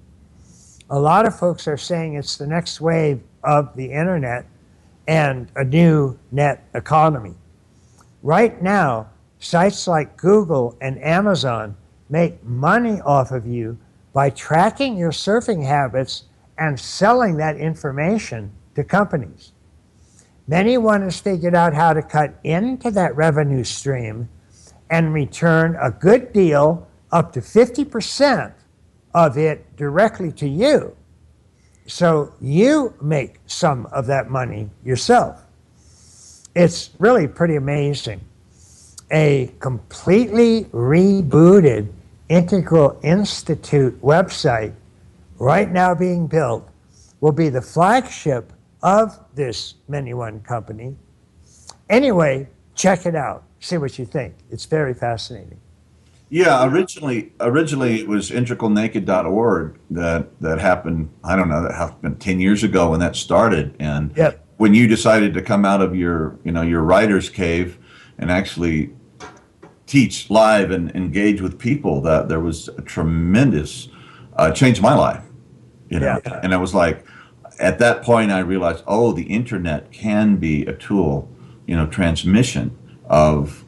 A lot of folks are saying it's the next wave of the internet and a new net economy. Right now, sites like Google and Amazon make money off of you by tracking your surfing habits and selling that information to companies. Anyone has figured out how to cut into that revenue stream and return a good deal, up to 50% of it, directly to you. So you make some of that money yourself. It's really pretty amazing. A completely rebooted Integral Institute website, right now being built, will be the flagship of this Many One company. Anyway, check it out. See what you think. It's very fascinating. Yeah, originally it was integralnaked.org that happened. I don't know, that happened 10 years ago when that started. And Yep. when you decided to come out of your writer's cave and actually teach live and engage with people, that there was a tremendous changed my life. Yeah. And I was like, at that point I realized, oh, the internet can be a tool, transmission of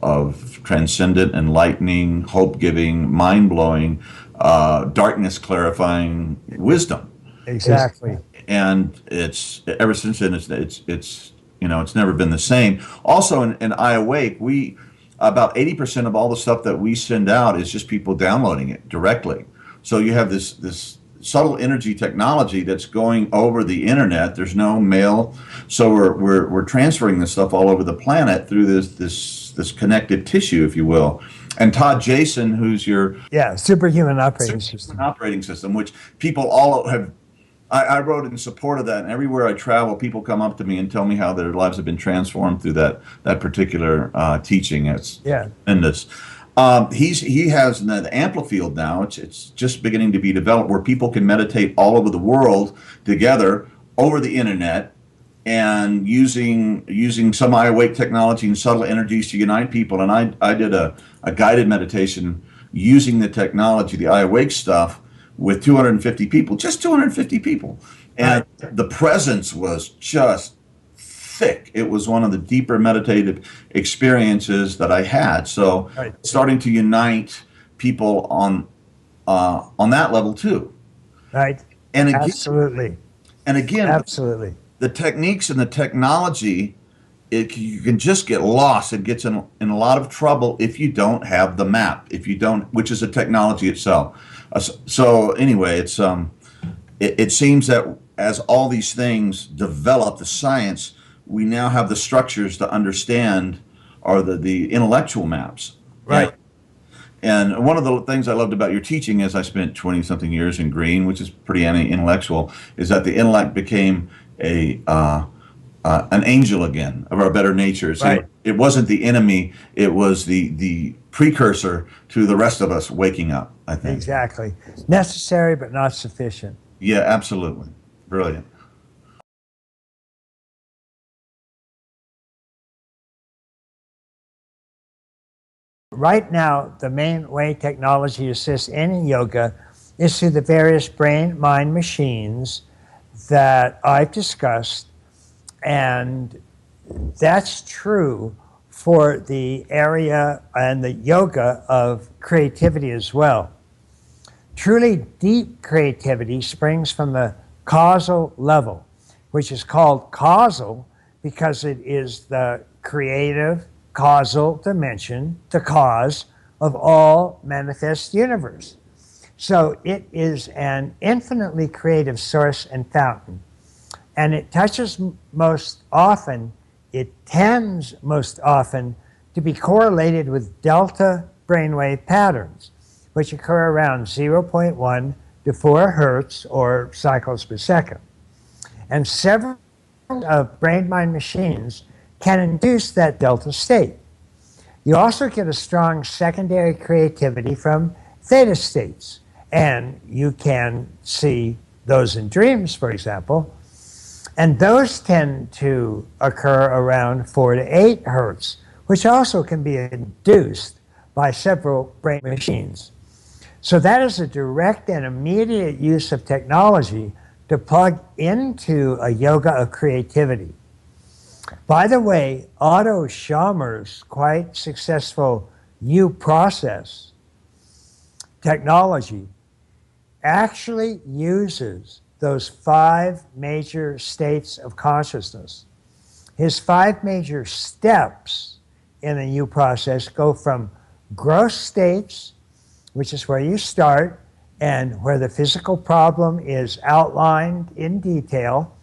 transcendent, enlightening, hope-giving, mind-blowing, darkness clarifying wisdom. Exactly. And it's ever since then it's never been the same. Also in I Awake, we about 80% of all the stuff that we send out is just people downloading it directly. So you have this subtle energy technology that's going over the internet. There's no mail, so we're transferring this stuff all over the planet through this connective tissue, if you will. And Todd Jason, who's your superhuman operating system, which people all have. I wrote in support of that, and everywhere I travel, people come up to me and tell me how their lives have been transformed through that particular teaching. It's tremendous. He has the Amplifield now. It's just beginning to be developed, where people can meditate all over the world together over the internet, and using some I Awake technology and subtle energies to unite people. And I did a guided meditation using the technology, the I Awake stuff, with 250 people, just 250 people. And the presence was just thick. It was one of the deeper meditative experiences that I had. So starting to unite people on that level too. Right. And again, absolutely. The techniques and the technology, you can just get lost. It gets in a lot of trouble if you don't have the map, which is a technology itself. So anyway, it seems that as all these things develop, the science, we now have the structures to understand, or the intellectual maps. Right. And one of the things I loved about your teaching, as I spent 20-something years in Green, which is pretty anti-intellectual, is that the intellect became an angel again of our better natures. Right. It wasn't the enemy; it was the precursor to the rest of us waking up, I think. Exactly. Necessary but not sufficient. Yeah, absolutely. Brilliant. Right now, the main way technology assists any yoga is through the various brain-mind machines that I've discussed, and that's true for the area and the yoga of creativity as well. Truly deep creativity springs from the causal level, which is called causal because it is the creative causal dimension, the cause of all manifest universe. So it is an infinitely creative source and fountain. And it touches most often, it tends most often to be correlated with delta brainwave patterns, which occur around 0.1 to 4 hertz or cycles per second. And several of brain-mind machines can induce that delta state. You also get a strong secondary creativity from theta states, And you can see those in dreams, for example. And those tend to occur around 4 to 8 hertz, which also can be induced by several brain machines. So that is a direct and immediate use of technology to plug into a yoga of creativity. By the way, Otto Scharmer's quite successful U-process technology actually uses those 5 major states of consciousness. His 5 major steps in a U-process go from gross states, which is where you start and where the physical problem is outlined in detail,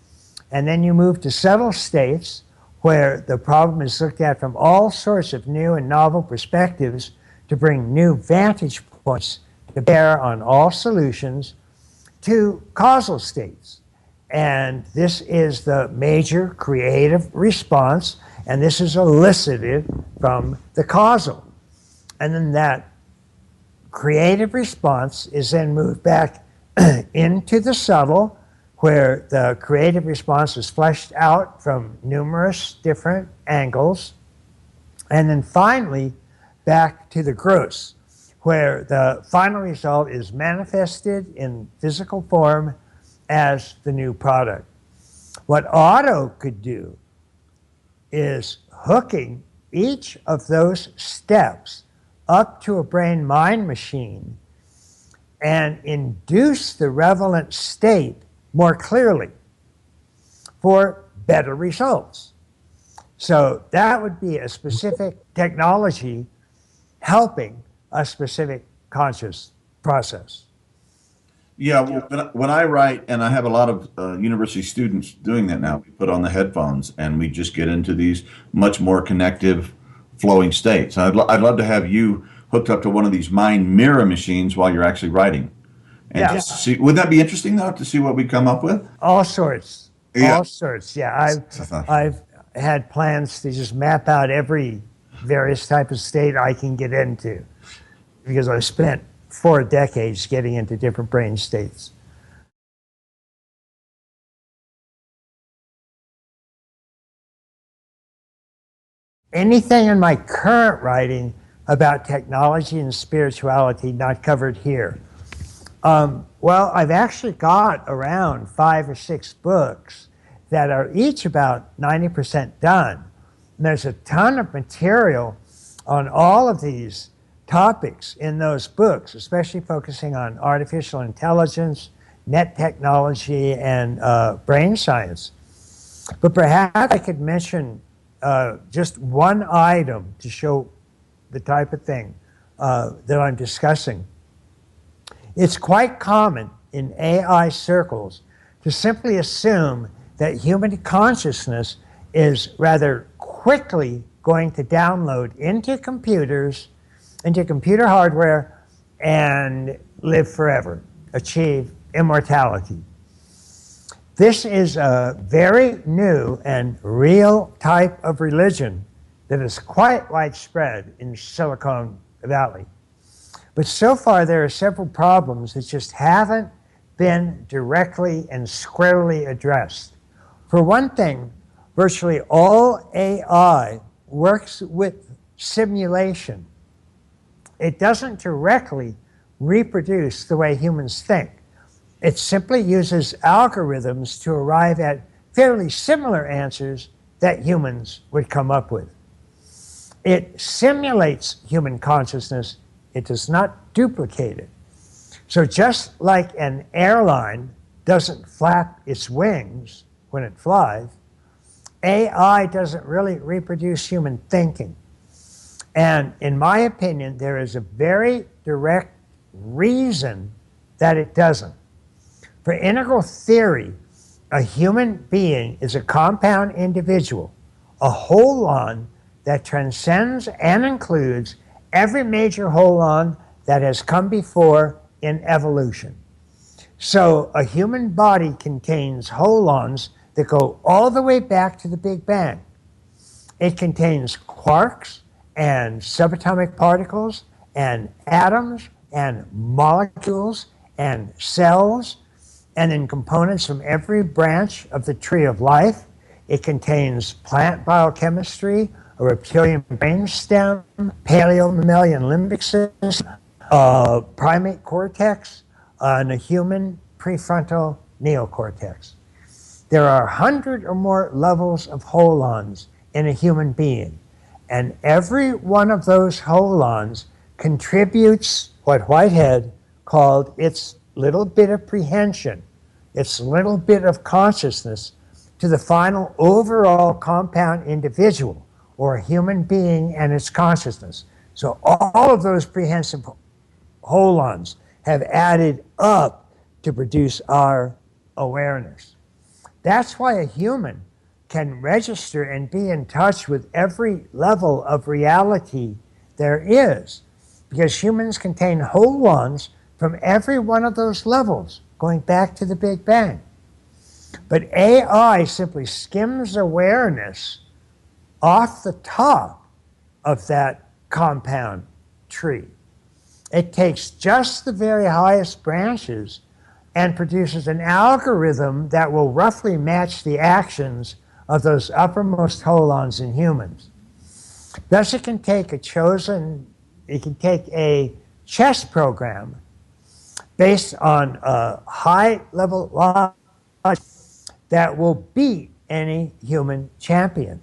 and then you move to subtle states where the problem is looked at from all sorts of new and novel perspectives to bring new vantage points to bear on all solutions, to causal states. And this is the major creative response, and this is elicited from the causal. And then that creative response is then moved back into the subtle, where the creative response is fleshed out from numerous different angles, and then finally back to the gross, where the final result is manifested in physical form as the new product. What Otto could do is hooking each of those steps up to a brain-mind machine and induce the relevant state more clearly for better results. So that would be a specific technology helping a specific conscious process. Yeah, well, when I write, and I have a lot of university students doing that now, we put on the headphones and we just get into these much more connective, flowing states. I'd love to have you hooked up to one of these mind mirror machines while you're actually writing. And Yeah. just see, would that be interesting, though, to see what we come up with? All sorts. Yeah. All sorts. Yeah, I've had plans to just map out every various type of state I can get into, because I've spent 4 decades getting into different brain states. Anything in my current writing about technology and spirituality not covered here? Well, I've actually got around 5 or 6 books that are each about 90% done. And there's a ton of material on all of these topics in those books, especially focusing on artificial intelligence, net technology, and brain science. But perhaps I could mention just one item to show the type of thing that I'm discussing. It's quite common in AI circles to simply assume that human consciousness is rather quickly going to download into computers, into computer hardware, and live forever, achieve immortality. This is a very new and real type of religion that is quite widespread in Silicon Valley. But so far, there are several problems that just haven't been directly and squarely addressed. For one thing, virtually all AI works with simulation. It doesn't directly reproduce the way humans think. It simply uses algorithms to arrive at fairly similar answers that humans would come up with. It simulates human consciousness. It does not duplicate it. So just like an airline doesn't flap its wings when it flies, AI doesn't really reproduce human thinking. And in my opinion, there is a very direct reason that it doesn't. For integral theory, a human being is a compound individual, a holon that transcends and includes every major holon that has come before in evolution. So a human body contains holons that go all the way back to the Big Bang. It contains quarks and subatomic particles and atoms and molecules and cells, and in components from every branch of the tree of life. It contains plant biochemistry, a reptilian brainstem, paleo-mammalian limbic system, primate cortex, and a human prefrontal neocortex. There are 100 or more levels of holons in a human being, and every one of those holons contributes what Whitehead called its little bit of prehension, its little bit of consciousness to the final overall compound individual, or a human being and its consciousness. So all of those prehensive holons have added up to produce our awareness. That's why a human can register and be in touch with every level of reality there is, because humans contain holons from every one of those levels, going back to the Big Bang. But AI simply skims awareness off the top of that compound tree. It takes just the very highest branches and produces an algorithm that will roughly match the actions of those uppermost holons in humans. Thus, it can take a chess program based on a high-level logic that will beat any human champion.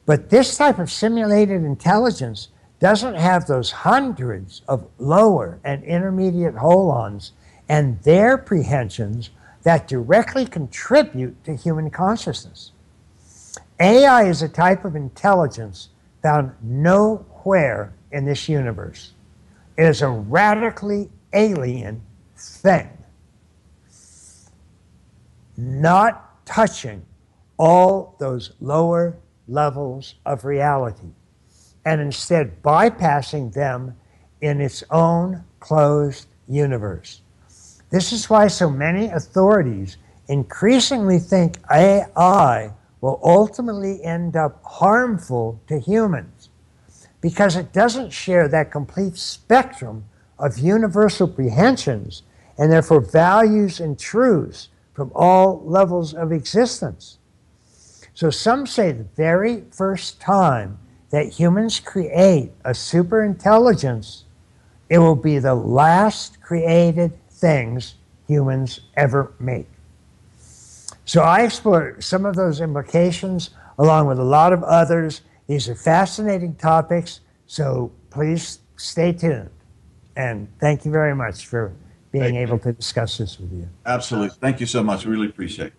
But this type of simulated intelligence doesn't have those hundreds of lower and intermediate holons and their prehensions that directly contribute to human consciousness. AI is a type of intelligence found nowhere in this universe. It is a radically alien thing, not touching all those lower levels of reality, and instead bypassing them in its own closed universe. This is why so many authorities increasingly think AI will ultimately end up harmful to humans, because it doesn't share that complete spectrum of universal prehensions and therefore values and truths from all levels of existence. So some say the very first time that humans create a superintelligence, it will be the last created things humans ever make. So I explore some of those implications along with a lot of others. These are fascinating topics, so please stay tuned. And thank you very much for being able to discuss this with you. Absolutely. Thank you so much. Really appreciate it.